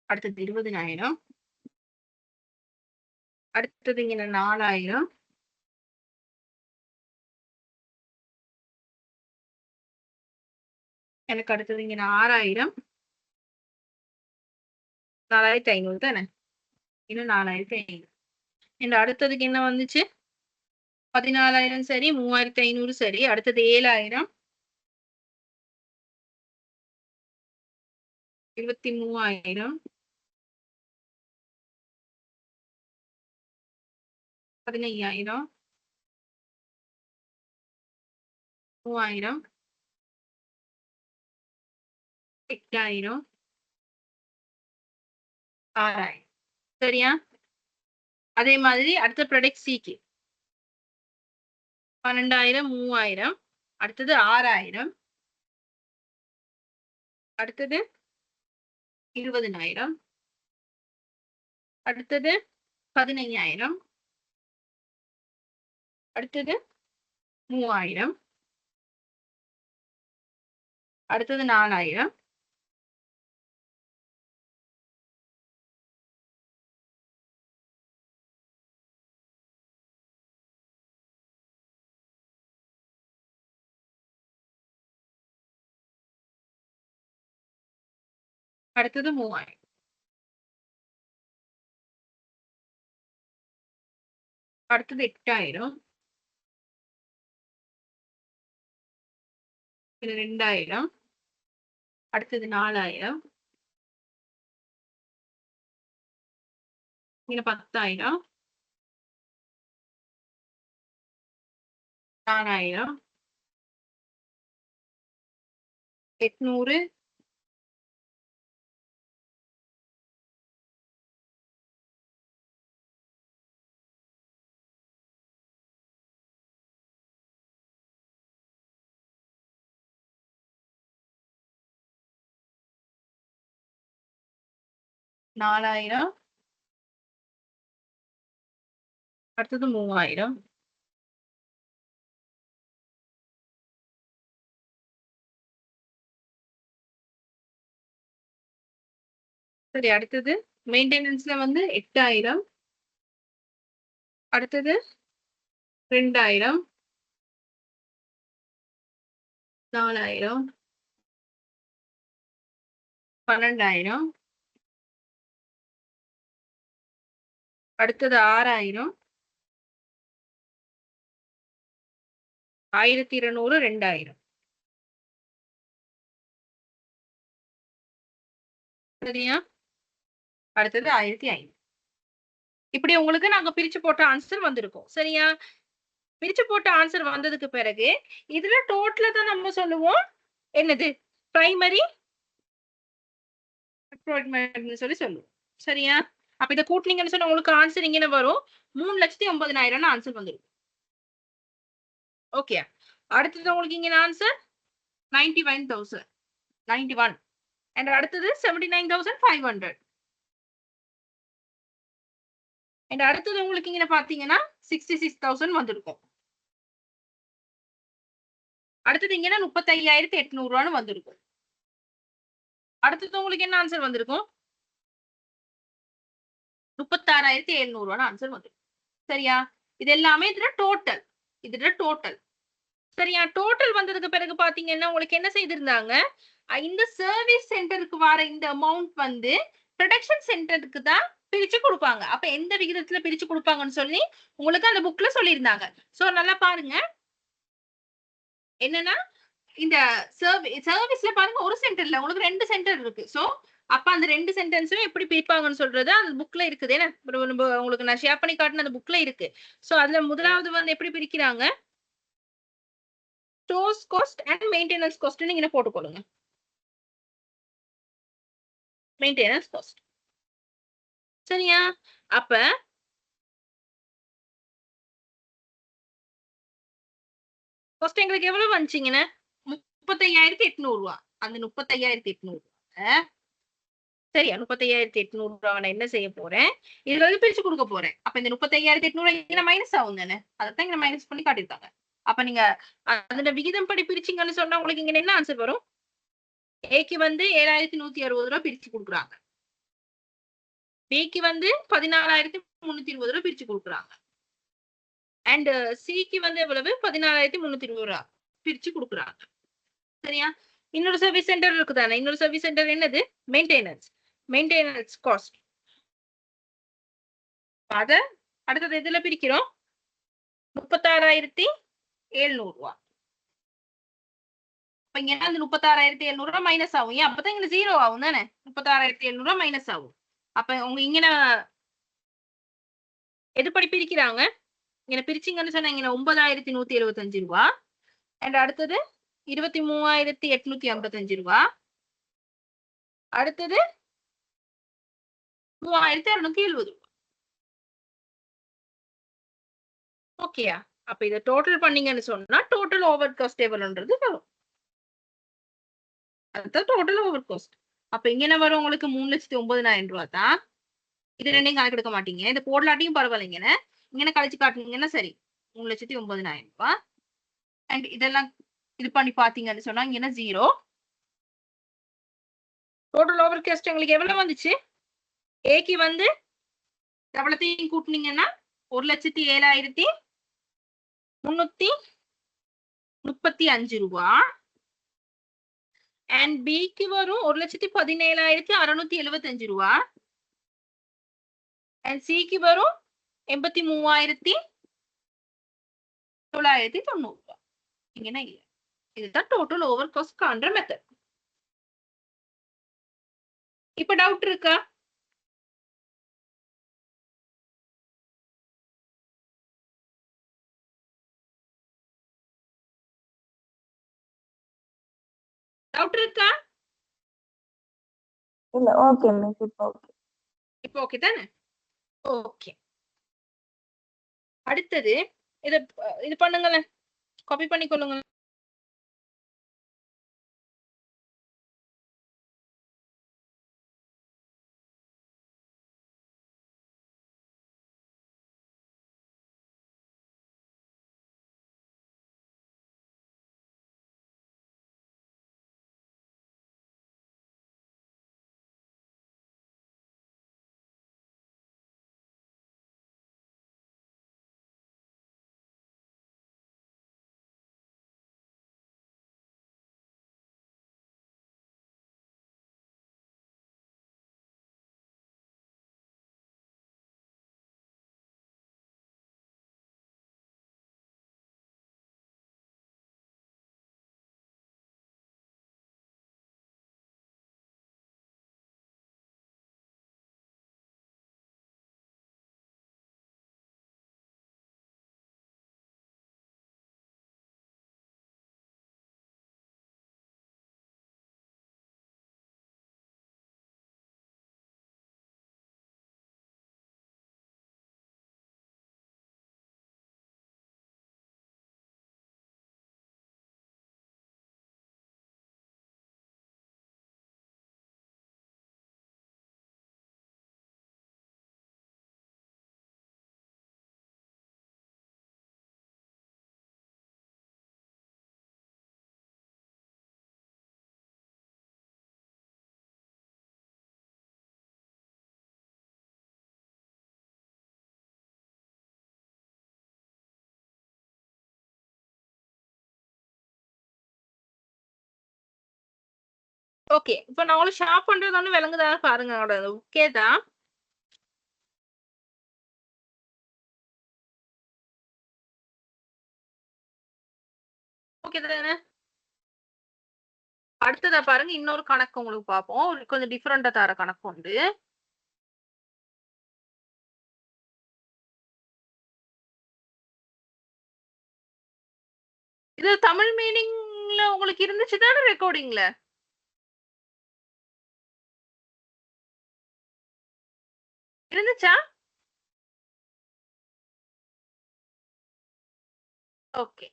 அடுத்தது 20,000 அடுத்தது இங்க 4,000 எனக்கு அடுத்தது இங்க 6,000 4,500 தானே. இன்னும் 4,500. இந்த அடுத்ததுக்கு என்ன வந்துச்சு? 14,000 சரி 3,500 சரி. அடுத்தது 7,000 23,000 15,000 3,000 8,000 6,000. சரியா? அதே மாதிரி அடுத்த ப்ராடக்ட் சிக்கு 12,000 3,000 அடுத்தது 6,000 அடுத்தது 20,000 அடுத்தது 15,000 அடுத்தது 3000, அடுத்தது 4000, அடுத்தது 3000, அடுத்தது 8000, இது 2000, அடுத்தது 4000, இங்க 10,000, 4000, 800, 4000, அடுத்தது 3000, சரி. அடுத்தது மெயின்டெனன்ஸ்ல வந்து 8000, அடுத்தது 2000, 4000, 12,000, அடுத்தது 6,000, 1200, 2000. சரியா? அடுத்தது 1500. இப்படி உங்களுக்கு நாங்க பிரிச்சு போட்ட ஆன்சர் வந்திருக்கும். சரியா? பிரிச்சு போட்ட ஆன்சர் வந்ததுக்கு பிறகு இதுல டோட்டலா தான் நம்ம சொல்லுவோம் என்னது பிரைமரி சொல்லி சொல்லுவோம். சரியா? அப்ப இதை கூட்டினீங்கன்னு சொன்னா உங்களுக்கு ஆன்சர் இங்க வரும் 3,09,000 ஆன்சர் வந்துடும். ஓகே. அடுத்தது உங்களுக்கு இங்க ஆன்சர் 91,000, 91, and அடுத்தது 79,500, and அடுத்தது உங்களுக்கு இங்க பாத்தீங்கன்னா 66,000 வந்திருக்கும். அடுத்தது இங்க 35,800 வந்திருக்கும். அடுத்தது உங்களுக்கு என்ன ஆன்சர் வந்திருக்கும்? 36,700 ஆன்சர் வந்திருக்கும். சரியா? இது எல்லாமே இதுல டோட்டல். இதுல டோட்டல். சரியா? டோட்டல் வந்ததுக்கு பிறகு பாத்தீங்கன்னா உங்களுக்கு என்ன செய்திருந்தாங்க, இந்த சர்வீஸ் சென்டருக்கு வர இந்த அமௌண்ட் வந்து ப்ரொடக்ஷன் சென்டருக்கு தான் பிரிச்சு கொடுப்பாங்க. அப்ப எந்த விகிதத்துல பிரிச்சு கொடுப்பாங்கன்னு சொல்லி உங்களுக்கு அந்த புக்ல சொல்லியிருந்தாங்க. சோ நல்லா பாருங்க. என்னன்னா இந்த சர்வீஸ்ல பாருங்க ஒரு சென்டர்ல உங்களுக்கு 2 சென்டர் இருக்கு. சோ அப்ப அந்த 2 சென்டென்ஸும் எப்படி பிரிப்பாங்கன்னு சொல்றது அந்த புக்ல இருக்குது. ஏன்னா உங்களுக்கு நான் ஷேர் பண்ணி காட்டின அந்த புக்ல இருக்கு. சோ அதுல முதலாவது வந்து எப்படி பிரிக்கிறாங்க, stores cost and maintenance cost நீங்க போட்டுக்கொள்ளுங்க. Maintenance cost. சரியா? அப்ப காஸ்ட் எங்களுக்கு எவ்வளவு வந்துச்சுங்கன்னா 35,800. அந்த 35,800 சரியா? 35,800 நான் என்ன செய்ய போறேன், இதுல வந்து பிரிச்சு கொடுக்க போறேன். அப்ப இந்த 35,800 இங்க மைனஸ் ஆகும் தானே, அதைத்தான் இங்க மைனஸ் பண்ணி காட்டியிருக்காங்க. அப்ப நீங்க அதோட விகிதம் படி பிரிச்சிங்கன்னு சொன்னா உங்களுக்கு இங்க என்ன ஆன்சர் வரும்? ஏக்கு வந்து 7,160 பிரிச்சு கொடுக்குறாங்க. பிக்கு வந்து 14,320 பிரிச்சு கொடுக்குறாங்க. அண்ட் சிக்கு வந்து எவ்வளவு 14,320 பிரிச்சு கொடுக்குறாங்க. சரியா? இன்னொரு சர்வீஸ் சென்டர் இருக்குதானே, இன்னொரு சர்வீஸ் சென்டர் என்னது, மெயின்டெனன்ஸ் காஸ்ட். அத அடுத்தது எதுல பிரிக்கிறோம், 36,700. அப்ப இங்க அந்த 36,700 மைனஸ் ஆகும். ஏன் அப்பதான் இங்க 0 ஆகும் தானே, 36,700 மைனஸ் ஆகும். அப்ப உங்க இங்க எதுபடி பிரிக்கிறாங்க, இங்க பிரிச்சிங்கன்னு சொன்னா இங்க 9,175 அண்ட் அடுத்தது 23,855, அடுத்தது 3,670. ஓகேயா? அப்ப இத டோட்டல் பண்ணீங்கன்னு சொன்னா டோட்டல் ஓவர் காஸ்ட் எவ்வளவுன்றது வரும். அதுதான் டோட்டல் ஓவர் காஸ்ட். அப்ப இங்க என்ன வரும் உங்களுக்கு 3,09,000 தான். இது ரெண்டையும் கணக்கு எடுக்க மாட்டீங்க. இது போடலாட்டியும் பரவாயில்லைங்க. இங்க கழிச்சு காட்டுனீங்கன்னா சரி. 3,09,000 ரூபாய். அண்ட் இதெல்லாம் இது பண்ணி பாத்தீங்கன்னு சொன்னா இங்க 0. டோட்டல் ஓவர் காஸ்ட் உங்களுக்கு எவ்வளவு வந்துச்சு? ஏக்கு வந்து எவ்வளத்தையும் கூட்டினீங்கன்னா 1,07,335 ரூபாய். அண்ட் பிக்கு வரும் 1,17,675 ரூபாய். அண்ட் சிக்கு வரும் 83,990 ரூபாய். இங்கன்னா இல்ல, இதுதான் டோட்டல் ஓவர் காஸ்ட் காண்ற மெத்தட். இப்ப டவுட் இருக்கா? டவுட் இருக்கா?
இல்ல, ஓகே மிஸ். இப்போ ஓகே.
இப்போ ஓகே தானே? ஓகே. அடுத்தது இது பண்ணுங்களேன், காப்பி பண்ணிக்கொள்ளுங்க. ஓகே, இப்ப நான் உங்களுக்கு ஷேர் பண்றது ஒண்ணு விளங்குதா பாருங்க. ஓகே தான். ஓகே தானே? அடுத்ததா பாருங்க, இன்னொரு கணக்கு உங்களுக்கு பார்ப்போம். கொஞ்சம் டிஃபரெண்டா தர கணக்கு உண்டு. இது தமிழ் மீனிங்ல உங்களுக்கு இருந்துச்சு தானே ரெக்கார்டிங்ல? இருந்துச்சா? ஓகே.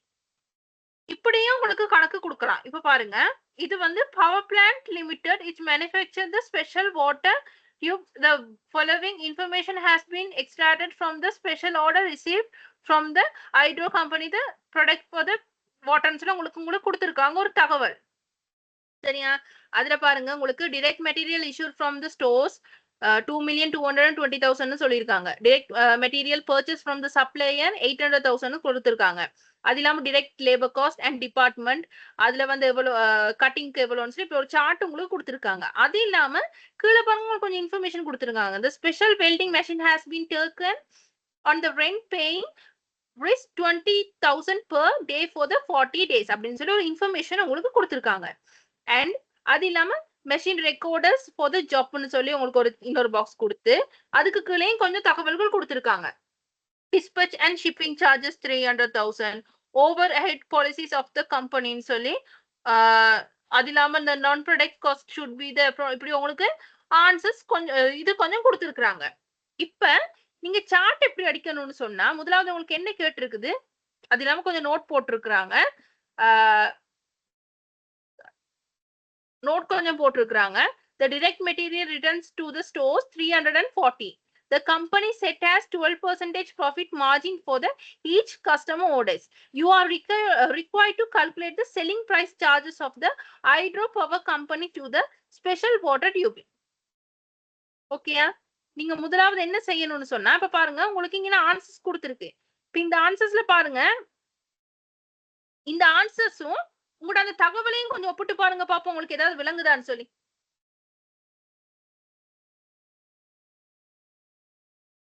இப்படியும் உங்களுக்கு கணக்கு கொடுக்கலாம். இப்ப பாருங்க, இது வந்து power plant limited it manufacture the special water tube. The following information has been extracted from the special order received from the hydro company. The product for the வாட்டர்ஸ்ல உங்களுக்கு கொடுத்திருக்காங்க ஒரு தகவல். சரியா? அதுல பாருங்க, உங்களுக்கு direct material issued from the stores 2,220,000 சொல்லியிருக்காங்க. direct material purchased from the supplier 800,000 கொடுத்திருக்காங்க. அது இல்லாம direct labor cost and department அதுல வந்து எவ்வளவு கட்டிங்க்கு எவ்வளவுன்னு சொல்லி இப்ப ஒரு சார்ட் உங்களுக்கு கொடுத்திருக்காங்க. அது இல்லாம கீழே பாருங்க கொஞ்சம் இன்ஃபர்மேஷன் கொடுத்திருக்காங்க. The special welding machine has been taken on the rent paying risk 20,000 per day for the 40 days அப்படின்னு சொல்லி ஒரு இன்ஃபர்மேஷன் உங்களுக்கு கொடுத்திருக்காங்க. அண்ட் அது இல்லாம மெஷின் ரெக்கார்டர்ஸ் ஃபார் த ஜாப்னு சொல்லி உங்களுக்கு ஒரு இன்னொரு பாக்ஸ் கொடுத்து அதுக்கு கீழேயும் கொஞ்சம் தகவல்கள் கொடுத்திருக்காங்க. dispatch and shipping charges 300,000, overhead policies of the companyன்னு சொல்லி அது இல்லாம இந்த நான் product cost should be the இப்படி உங்களுக்கு ஆன்சர்ஸ் கொஞ்சம் இது கொஞ்சம் கொடுத்திருக்காங்க. இப்ப நீங்க சார்ட் எப்படி அடிக்கணும்னு சொன்னா, முதலாவது உங்களுக்கு என்ன கேட்டிருக்குது, அது இல்லாம கொஞ்சம் நோட் போட்டிருக்கிறாங்க. நோட் கொஞ்சம் போட்டிருக்கிறாங்க. The direct material returns to the stores 340. the company set as 12% profit margin for the each customer orders. You are required to calculate the selling price charges of the hydropower company to the special water tubing. ஓகேயா? நீங்க முதலாவது என்ன செய்யணும்னு சொன்னா, இப்ப பாருங்க உங்களுக்கு இங்க ஆன்சர்ஸ் கொடுத்திருக்கு. இப்ப இந்த ஆன்சர்ஸ்ல பாருங்க, இந்த ஆன்சர்ஸும் உங்களோட அந்த தகவலையும் கொஞ்சம் ஒப்பிட்டு பாருங்க பாப்போம் உங்களுக்கு ஏதாவது விளங்குதான்னு சொல்லி.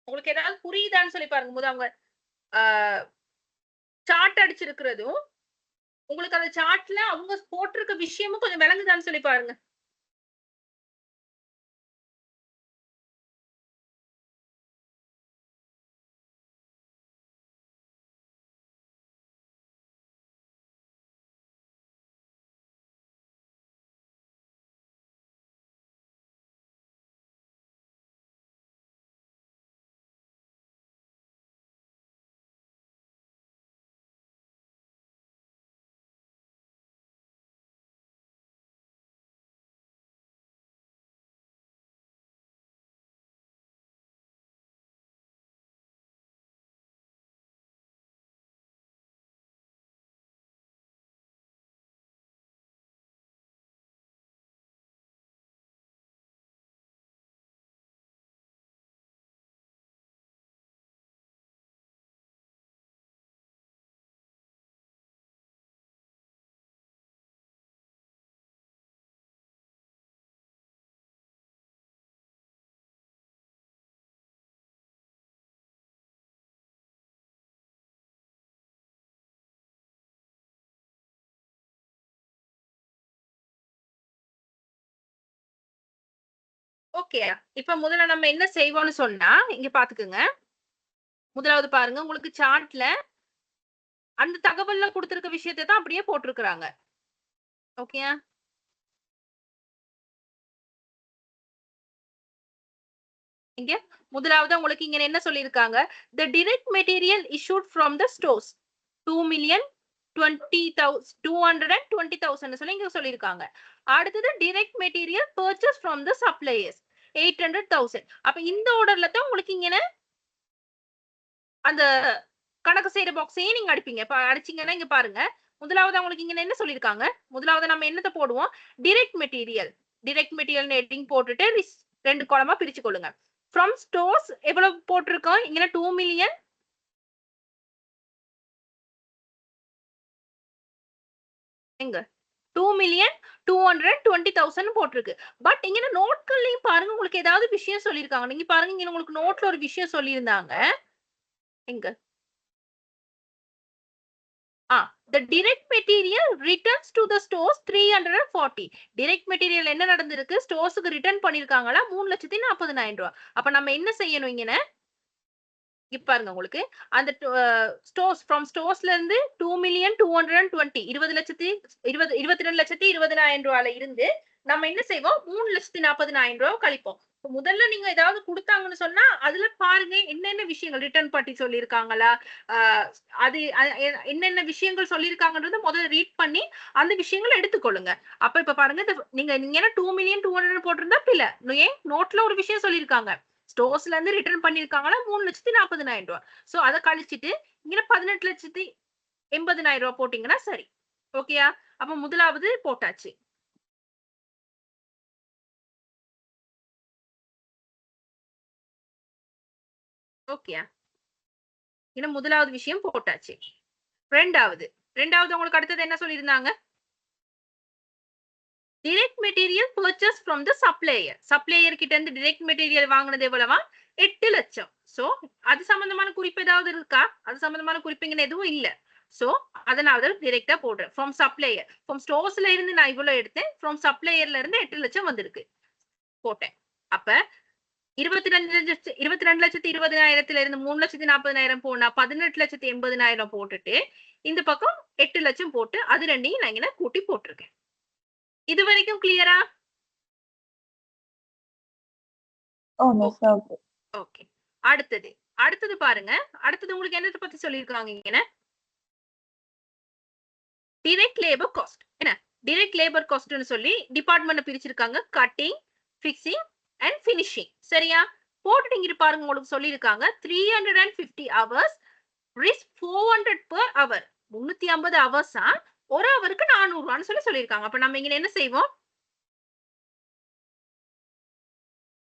உங்களுக்கு ஏதாவது புரியுதான்னு சொல்லி பாருங்க. முதல்ல அவங்க சார்ட் அடிச்சிருக்கிறதும் உங்களுக்கு அந்த சார்ட்ல அவங்க போட்டிருக்க விஷயமும் கொஞ்சம் விளங்குதான்னு சொல்லி பாருங்க. ஓகே. இப்ப முதல்ல நம்ம என்ன செய்வோம்னு சொன்னா, இங்க பாத்துக்குங்க. முதலாவது பாருங்க உங்களுக்கு சார்ட்ல அந்த தகவல்ல கொடுத்திருக்க விஷயத்தை தான் அப்படியே போட்டிருக்கிறாங்க. ஓகேயா? இங்க முதலாவது உங்களுக்கு இங்க என்ன சொல்லியிருக்காங்க, the direct material issued from the stores 2,20,220,000 சொல்லி இங்க சொல்லியிருக்காங்க. அடுத்தது direct material purchase from the suppliers 800,000. அப்ப இந்த ஆர்டர்ல தான் உங்களுக்கு இங்க அந்த கணக்கு செய்யற பாக்ஸையும் நீங்க அடிப்பீங்க. இப்ப அடிச்சீங்கன்னா இங்க பாருங்க, முதலாவது உங்களுக்கு இங்க என்ன சொல்லியிருக்காங்க, முதலாவது நம்ம என்னத்தை போடுவோம், direct material ஹெட்டிங் போட்டுட்டு 2 காலமா பிரிச்சு கொள்ளுங்க. from stores எவ்வளவு போட்டிருக்கோம் இங்க 2 மில்லியன் எங்க 2,220,000 போட்டிருக்கு. பட் இங்க நோட்கள்லயும் பாருங்க உங்களுக்கு ஏதாவது விஷயம் சொல்லியிருக்காங்க. நீங்க பாருங்க இங்க உங்களுக்கு நோட்ல ஒரு விஷயம் சொல்லியிருந்தாங்க. எங்க the direct material returns to the stores 340. direct material என்ன நடந்திருக்கு, ஸ்டோர்ஸ்க்கு ரிட்டர்ன் பண்ணிருக்காங்களா 3,40,000 ரூபாய். அப்ப நம்ம என்ன செய்யணும் இங்க பாருங்க உங்களுக்கு அந்த ஸ்டோர்ஸ் ஃப்ரம் ஸ்டோர்ஸ்ல இருந்து 2,220 22,20,20,20,000 ரூபாயில இருந்து நம்ம என்ன செய்வோம் 3,40,000 ரூபாய் கழிப்போம். முதல்ல நீங்க ஏதாவது கொடுத்தாங்கன்னு சொன்னா அதுல பாருங்க என்னென்ன விஷயங்கள் ரிட்டர்ன் பத்தி சொல்லியிருக்காங்களா, அது என்னென்ன விஷயங்கள் சொல்லியிருக்காங்கன்றத முதல்ல ரீட் பண்ணி அந்த விஷயங்களை எடுத்துக்கொள்ளுங்க. அப்ப இப்ப பாருங்க நீங்க 2,200,000 போட்டிருந்தா பிள்ளை ஏன் நோட்ல ஒரு விஷயம் சொல்லியிருக்காங்க, ஸ்டோர்ஸ்ல இருந்து ரிட்டர்ன் பண்ணிருக்காங்களா 3,40,000 ரூபாய். சோ அதை கழிச்சிட்டு இங்க 18,80,000 ரூபாய் போட்டீங்கன்னா சரி. ஓகேயா? அப்ப முதலாவது போட்டாச்சு. ஓகேயா? இன்னும் முதலாவது விஷயம் போட்டாச்சு. ரெண்டாவது உங்களுக்கு அடுத்தது என்ன சொல்லியிருந்தாங்க, direct material purchase from the supplier. supplier கிட்ட இருந்து direct material வாங்குனது எவ்வளவா 8 லட்சம். சோ அது சம்பந்தமான குறிப்பு ஏதாவது இருக்கா, அது சம்பந்தமான குறிப்புங்க எதுவும் இல்ல. சோ அதனால டைரக்டா போடுறேன் from supplier. from ஸ்டோர்ஸ்ல இருந்து நான் இவ்வளவு எடுத்தேன், from supplierல இருந்து 8 லட்சம் வந்திருக்கு போட்டேன். அப்ப 22,20,000 இருந்து 3,40,000 போனா 18,80,000 போட்டுட்டு இந்த பக்கம் 8 லட்சம் போட்டு அது ரெண்டையும் நான் இங்க கூட்டி போட்டிருக்கேன். இது வரைக்கும் கிளியரா? ஓகே. அடுத்தது பாருங்க, அடுத்தது உங்களுக்கு என்னத்தை பத்தி சொல்லியிருக்காங்க இங்க, டைரக்ட் லேபர் காஸ்ட். என்ன டைரக்ட் லேபர் காஸ்ட்னு சொல்லி டிபார்ட்மெண்ட் பிரிச்சிருக்காங்க, கட்டிங், ஃபிக்சிங் அண்ட் ஃபினிஷிங். சரியா? போட்டுட்டு இங்கிட்டு பாருங்க, உங்களுக்கு சொல்லியிருக்காங்க 350 hours risk 400 per hour. 350 ஹவர்ஸா ஒரு ஹவருக்கு 400 ரூபான்னு சொல்லியிருக்காங்க. அப்ப நம்ம இங்க என்ன செய்வோம்,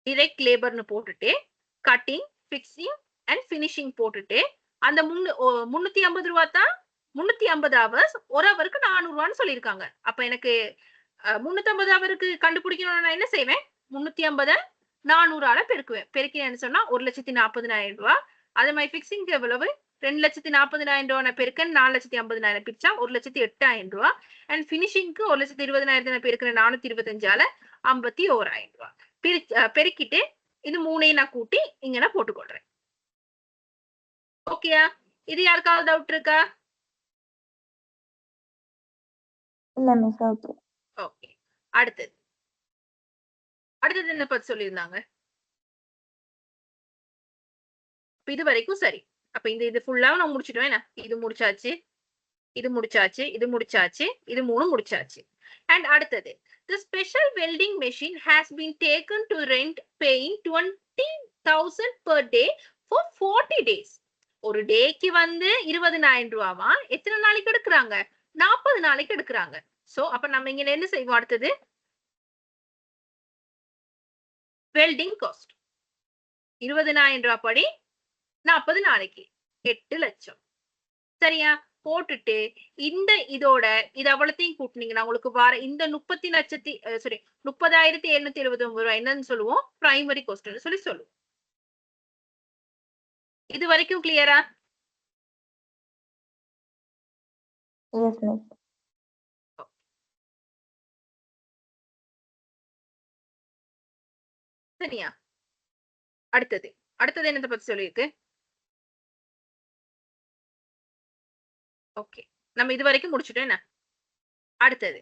டிரெக்ட் லேபர்னு போட்டுட்டு கட்டிங், ஃபிக்ஸிங் அண்ட் ஃபினிஷிங் போட்டுட்டு அந்த 350 ரூபா தான் 350 ஹவர்ஸ் ஒரு ஹவருக்கு 400 ரூபான்னு சொல்லியிருக்காங்க. அப்ப எனக்கு 350 ஹவருக்கு கண்டுபிடிக்கணும்னா நான் என்ன செய்வேன், 350 400 பெருக்குவேன். பெருக்கினேன்னு சொன்னா 1,40,000 ரூபாய். அதே மாதிரி ஃபிக்ஸிங்க்கு எவ்வளவு, 2,40,000 பெருக்கன் 4,50,000 பிரிச்சா 1,08,000 ரூபாய். அண்ட் ஃபினிஷிங்க்கு 1,20,000 பெருக்கிற 425 51,000 ரூபாய். பெருக்கிட்டு இது மூணையும் நான் கூட்டி இங்க நான் போட்டுக்கொள்றேன். ஓகேயா? இது யாருக்காவது டவுட் இருக்கா?
இல்ல மிஸ். Okay
okay. அடுத்தது என்ன பத்தி சொல்லியிருந்தாங்க? இது வரைக்கும் சரி. அப்ப இது ஃபுல்லா நான் முடிச்சிட்டோம். என்ன, இது முடிச்சாச்சு, இது முடிச்சாச்சு, இது முடிச்சாச்சு, இது மூணு முடிச்சாச்சு. அண்ட் அடுத்தது, the special welding machine has been taken to rent paying 20,000 per day for 40 days. ஒரு டேக்கு வந்து 20,000 ரூபாவா, எத்தனை நாளைக்கு எடுக்கிறாங்க, 40 நாளைக்கு எடுக்கிறாங்க. சோ அப்ப நம்ம இங்க என்ன செய்வோம், அடுத்தது வெல்டிங் காஸ்ட் 20,000 ரூபாய் படி 40 நாளைக்கு 8 லட்சம். சரியா? போட்டுட்டு இந்த இதோட இது அவ்வளத்தையும் கூட்டினீங்கன்னா உங்களுக்கு வர இந்த 30,779 ரூபாய் என்னன்னு சொல்லுவோம், பிரைமரி காஸ்ட்னு சொல்லுவோம். இது வரைக்கும் கிளியரா?
Yes miss.
சரியா? அடுத்தது என்னத்தை பத்தி சொல்லியிருக்கு? ஓகே, நம்ம இது வரைக்கும் முடிச்சுட்டோம். என்ன அடுத்தது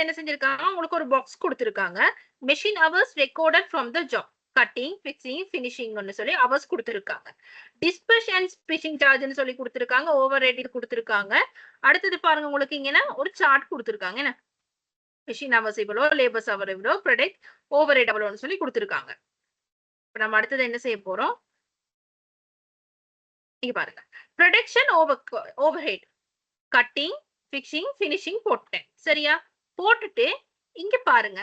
என்ன செஞ்சிருக்காங்க, உங்களுக்கு ஒரு பாக்ஸ் கொடுத்திருக்காங்க. Machine hours recorded from the job, cutting, fixing, ஃபினிஷிங்னு சொல்லி ஹவர்ஸ் கொடுத்திருக்காங்க. டிஸ்பேச் அண்ட் ஸ்பிச்சிங் சார்ஜ்னு சொல்லி கொடுத்திருக்காங்க. ஓவர் ரேட் கொடுத்திருக்காங்க. அடுத்தது பாருங்க, உங்களுக்கு இங்க ஒரு சார்ட் கொடுத்திருக்காங்க. என்ன, மெஷின் ஹவர்ஸ் இவ்வளோ, லேபர்ஸ் ஹவர் இவ்வளோ, ப்ராடக்ட் ஓவர் ரேட் எவ்வளோன்னு சொல்லி கொடுத்திருக்காங்க. இப்ப நம்ம அடுத்தது என்ன செய்ய போறோம், இங்க பாருங்க, production overhead, cutting, fixing, finishing போட்டேன். சரியா? போட்டுட்டு இங்க பாருங்க,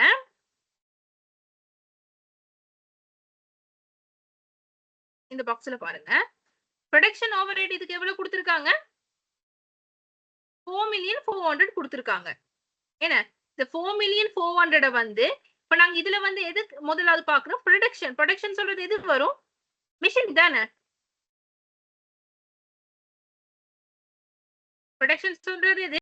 இந்த பாக்ஸ்ல பாருங்க, ப்ரொடக்ஷன் ஓவர்ஹெட் இதுக்கு எவ்வளவு கொடுத்திருக்காங்க, 4,400,000 கொடுத்திருக்காங்க. என்ன, இந்த 4,400,000 வந்து இப்ப நாங்க இதுல வந்து எது முதலாவது பாக்குறோம், ப்ரொடக்ஷன் சொல்றது எது வரும், மிஷின் தானே. ப்ரொடக்ஷன் சொல்றது எது,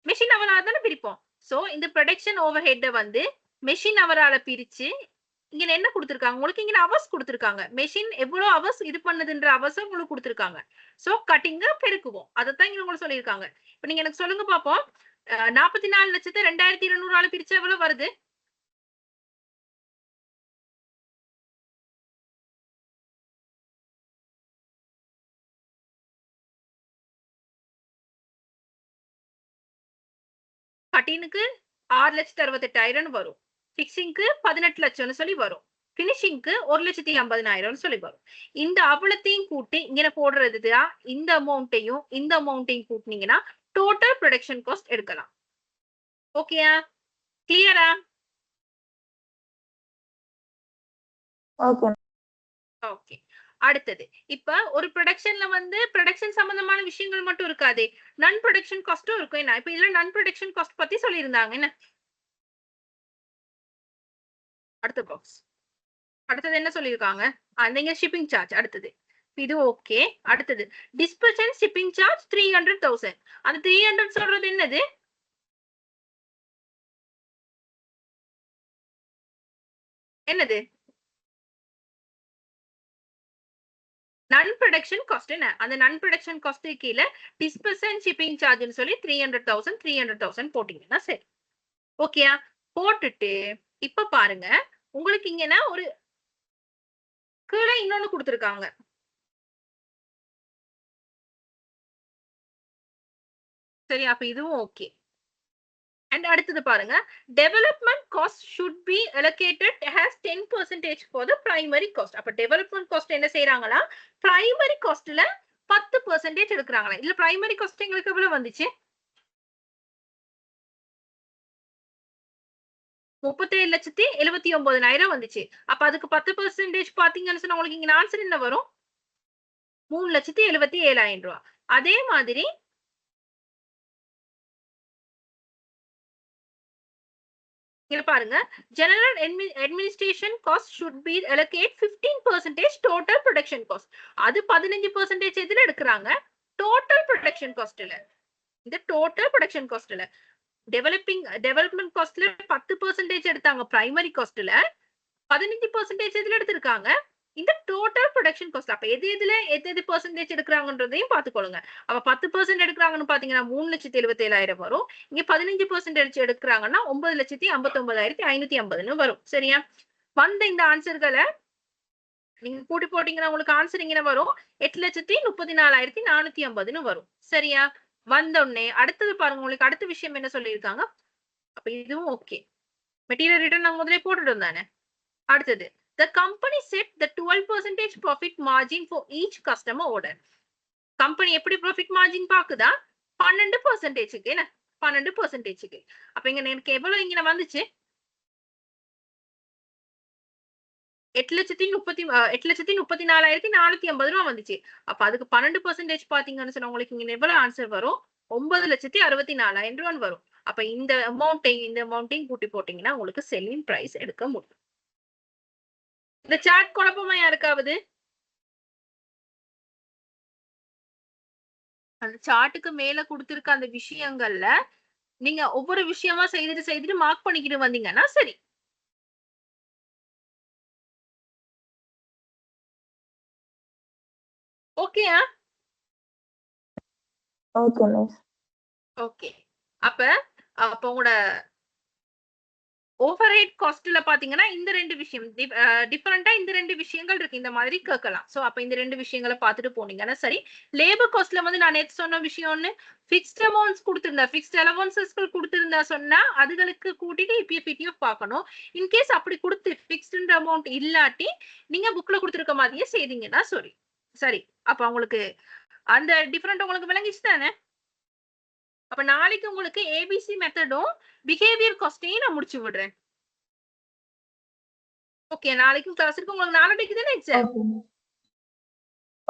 மெஷின் அவரால தானே பிரிப்போம். சோ இந்த ப்ரொடக்ஷன் ஓவர்ஹெட் வந்து மெஷின் அவரால பிரிச்சு இங்க என்ன கொடுத்திருக்காங்க, உங்களுக்கு இங்க அவர்ஸ் கொடுத்திருக்காங்க. மெஷின் எவ்வளவு அவர்ஸ் இது பண்ணுதுன்ற அவர்ஸ் உங்களுக்கு கொடுத்திருக்காங்க. சோ கட்டிங்க பெருக்குவோம், அதைத்தான் இங்க உங்களுக்கு சொல்லியிருக்காங்க. இப்ப நீங்க எனக்கு சொல்லுங்க பாப்போம், 44,200,200 பிரிச்சா எவ்வளவு வருது, கட்டினுக்கு 6,68,000 வரும், பிக்சிங்க்கு 18 லட்சம்னு சொல்லி வரும், பினிஷிங்க்கு 1,50,000 சொல்லி வரும். இந்த அவ்வளத்தையும் கூட்டி இங்க போடுறது தான் இந்த அமௌண்ட்டையும் கூட்டினீங்கன்னா டோட்டல் ப்ரொடக்ஷன் காஸ்ட் எடுக்கலாம். ஓகேயா? கிளியரா?
Okay
okay. அடுத்தது, இப்ப ஒரு ப்ரொடக்ஷன்ல வந்து ப்ரொடக்ஷன் சம்பந்தமான விஷயங்கள் மட்டும் இருக்காது, நான் ப்ரொடக்ஷன் காஸ்டும் இருக்கும். என்ன, இப்ப இதுல நான் ப்ரொடக்ஷன் காஸ்ட் பத்தி சொல்லியிருந்தாங்க. என்ன, அடுத்த பாக்ஸ், அடுத்தது என்ன சொல்லியிருக்காங்க, அந்த ஷிப்பிங் சார்ஜ். அடுத்தது இது ஓகே. அடுத்தது டிஸ்பேச் அண்ட் ஷிப்பிங் சார்ஜ் 300,000. அந்த 300 சொல்றது என்னது, என்னது, நன் ப்ரொடக்ஷன் காஸ்ட். என்ன, அந்த நன் ப்ரொடக்ஷன் காஸ்ட் கீழே டிஸ்பேச் அண்ட் ஷிப்பிங் சார்ஜ்னு சொல்லி 300,000 போட்டீங்கன்னா சரி. ஓகேயா? போட்டுட்டு இப்ப பாருங்க, உங்களுக்கு இங்கன்னா ஒரு கீழே இன்னொன்னு கொடுத்திருக்காங்க. சரி, அப்ப இதுவும் ஓகே. அண்ட் அடுத்தது பாருங்க, development cost should be allocated has 10% for the primary cost. அப்ப டெவலப்மெண்ட் காஸ்ட் என்ன செய்யறாங்களா, பிரைமரி காஸ்ட்ல 10% எடுக்கிறாங்களா. இல்ல பிரைமரி காஸ்ட் எங்களுக்கு எவ்வளவு வந்துச்சு, 37,79,000 வந்துச்சு. அப்ப அதுக்கு 10% பாத்தீங்கன்னு சொன்னா உங்களுக்கு இங்க ஆன்சர் என்ன வரும், 3,77,000 ரூபாய். அதே மாதிரி இங்க பாருங்க, general administration cost should be allocate 15% total production cost. அது 15% எதுல எடுக்கிறாங்க, டோட்டல் ப்ரொடக்ஷன் காஸ்ட்ல. இந்த டோட்டல் ப்ரொடக்ஷன் காஸ்ட்ல டெவலப்மெண்ட் காஸ்ட்ல 10% எடுத்தாங்க, பிரைமரி காஸ்ட்ல 15% எதுல எடுத்திருக்காங்க, இந்த டோட்டல் ப்ரொடக்ஷன் காஸ்ட். அப்ப எது பெர்சன்டேஜ் எடுக்கிறாங்கன்றதையும் பாத்துக்கொள்ளுங்க. அப்ப 10% எடுக்கிறாங்கன்னு பாத்தீங்கன்னா 3,77,000 வரும். இங்க 15% எடுக்கிறாங்கன்னா 9,59,550 வரும். சரியா, வந்த இந்த ஆன்சர்களை நீங்க கூட்டி போட்டீங்கன்னா உங்களுக்கு ஆன்சர் இங்க வரும் 8,34,450 வரும். சரியா, வந்த உடனே அடுத்தது பாருங்க, உங்களுக்கு அடுத்த விஷயம் என்ன சொல்லியிருக்காங்க. அப்ப இதுவும் ஓகே, மெட்டீரியல் ரிட்டர்ன் நான் முதலே போட்டுட்டு தானே. அடுத்தது, the company set the 12% profit margin for each customer order. Company எப்படி ப்ராஃபிட் மார்ஜின் பாக்குதா, 12%க்கு. என்ன 12%க்கு. அப்ப இங்க எனக்கு எவ்வளவு இங்க வந்துச்சு, 8,34,450 ரூபாய் வந்துச்சு. அப்ப அதுக்கு 12% பாத்தீங்கன்னு சொன்னா உங்களுக்கு இங்க எவ்வளவு ஆன்சர் வரும், 9,64,000 ரூபாய் வரும். அப்ப இந்த அமௌண்ட்டையும் கூட்டி போட்டீங்கன்னா உங்களுக்கு செல்லிங் பிரைஸ் எடுக்க முடியும். இந்த சார்ட் குழப்பமா யாருக்காவது, அந்த சார்ட்டுக்கு மேல கொடுத்திருக்க அந்த விஷயங்கள்ல நீங்க ஒவ்வொரு விஷயமா செய்துட்டு மார்க் பண்ணிக்கிட்டு வந்தீங்கன்னா சரி. ஓகேயா,
ஓகே மிஸ்.
ஓகே. அப்ப உங்களோட ஓவர்ஹெட் காஸ்ட்ல பாத்தீங்கன்னா இந்த ரெண்டு விஷயம் டிஃபரெண்டா, இந்த ரெண்டு விஷயங்கள் இருக்கு, இந்த மாதிரி கேட்கலாம். சோ அப்ப இந்த ரெண்டு விஷயங்களை பார்த்துட்டு போனீங்கன்னா சரி. லேபர் காஸ்ட்ல வந்து நான் நேத்து சொன்ன விஷயம்னு பிக்ஸ்ட் அமௌண்ட்ஸ் கொடுத்திருந்தா, பிக்ஸ்ட் அலவன்சஸ் கொடுத்திருந்தா சொன்னா அதுகளுக்கு கூட்டிட்டு இபிஎஃப் பிடிஎஃப் பார்க்கணும். இன்கேஸ் அப்படி கொடுத்து பிக்ஸ்ட் அமௌண்ட் இல்லாட்டி நீங்க புக்ல கொடுத்திருக்க மாதிரியே செய்தீங்கன்னா சரி. சரி, அப்ப உங்களுக்கு அந்த டிஃபரெண்ட் உங்களுக்கு விளங்கிச்சு தானே. அப்ப நாளைக்கு உங்களுக்கு ஏபிசி மெத்தடும் பிஹேவியர் காஸ்டையும் நான் முடிச்சு விடுறேன். ஓகே, நாளைக்கும் கிளாஸ் இருக்கு உங்களுக்கு. நாளைக்கு தானே எக்ஸாம்?
Okay miss. ஓ,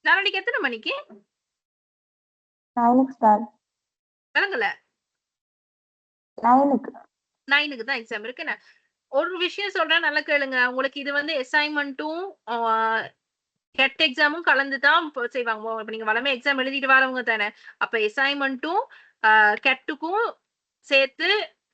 நாளைக்கு எத்தனை மணிக்கு?
9க்கு ஸ்டார்ட்.
விளங்கல, 9க்கு தான் எக்ஸாம் இருக்கு. ஒரு விஷயம் சொல்றேன், நல்லா கேளுங்க. உங்களுக்கு இது வந்து அசைன்மெண்ட்டும் கெட் எக்ஸாமும் கலந்துதான் செய்வாங்க. இப்ப நீங்க வளமே எக்ஸாம் எழுதிட்டு வரவங்க தானே. அப்ப அசைன்மெண்ட்டும் கெட்டுக்கும் சேர்த்து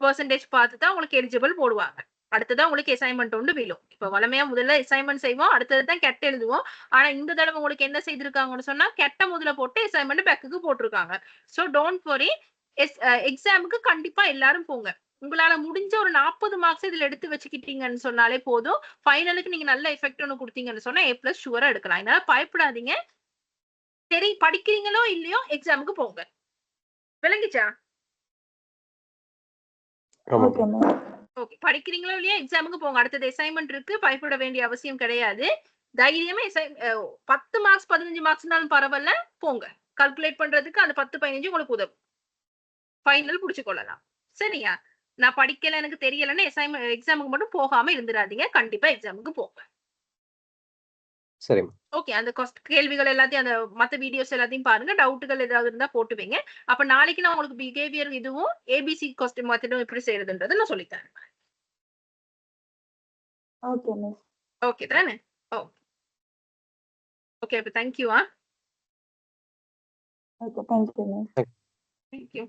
பெர்சன்டேஜ் பார்த்து தான் உங்களுக்கு எலிஜிபிள் போடுவாங்க. அடுத்ததான் உங்களுக்கு அசைன்மெண்ட் ஒன்று விழும். இப்ப வளமையா முதல்ல அசைன்மெண்ட் செய்வோம், அடுத்ததுதான் கெட் எழுதுவோம். ஆனா இந்த தடவை உங்களுக்கு என்ன செய்திருக்காங்கன்னு சொன்னா கெட்ட முதல்ல போட்டு அசைன்மெண்ட் பேக்குக்கு போட்டிருக்காங்க. சோ டோன்ட் வரி, எக்ஸாமுக்கு கண்டிப்பா எல்லாரும் போங்க. உங்களால முடிஞ்ச ஒரு 40 மார்க்ஸ் இதுல எடுத்து வச்சுக்கிட்டீங்கன்னு சொன்னாலே போதும். ஃபைனலுக்கு நீங்க நல்ல எஃபெக்ட் ஒன்று கொடுத்தீங்கன்னு சொன்னா A+ ஷுவரா எடுக்கலாம். அதனால பயப்படாதீங்க. சரி, படிக்கிறீங்களோ இல்லையோ எக்ஸாமுக்கு போங்க. விளங்கிச்சா? ஓகே, படிக்கிறீங்களோ இல்லையா எக்ஸாமுக்கு போங்க. அடுத்தது அசைன்மெண்ட் இருக்கு, பயப்பட வேண்டிய அவசியம் கிடையாது. தைரியமா 10 மார்க்ஸ் 15 மார்க்ஸ்னாலும் பரவாயில்ல, போங்க. கால்குலேட் பண்றதுக்கு அந்த 10 15 உங்களுக்கு உதவும். ஃபைனல் புடிச்சு கொள்ளலாம். சரியா, நான் படிக்கல எனக்கு தெரியலன்னு எக்ஸாமுக்கு மட்டும் போகாம இருந்துடாதீங்க. கண்டிப்பா எக்ஸாமுக்கு போங்க.
சரி.
ஓகே, அந்த கேள்விகள் எல்லாத்தையும் அந்த மத்த வீடியோஸ் எல்லாத்தையும் பாருங்க. டவுட்டுகள் ஏதாவது இருந்தா போட்டு வைங்க. அப்ப நாளைக்கு நான் உங்களுக்கு பிஹேவியர் இதுவும் ஏபிசி கொஸ்டின் மெத்தடும் எப்படி செய்யறதுன்றதை நான் சொல்லித்தரேன்.
Okay miss.
ஓகே தானே? ஓகே, அப்ப thank you.
Okay, thank you miss.
Thank you.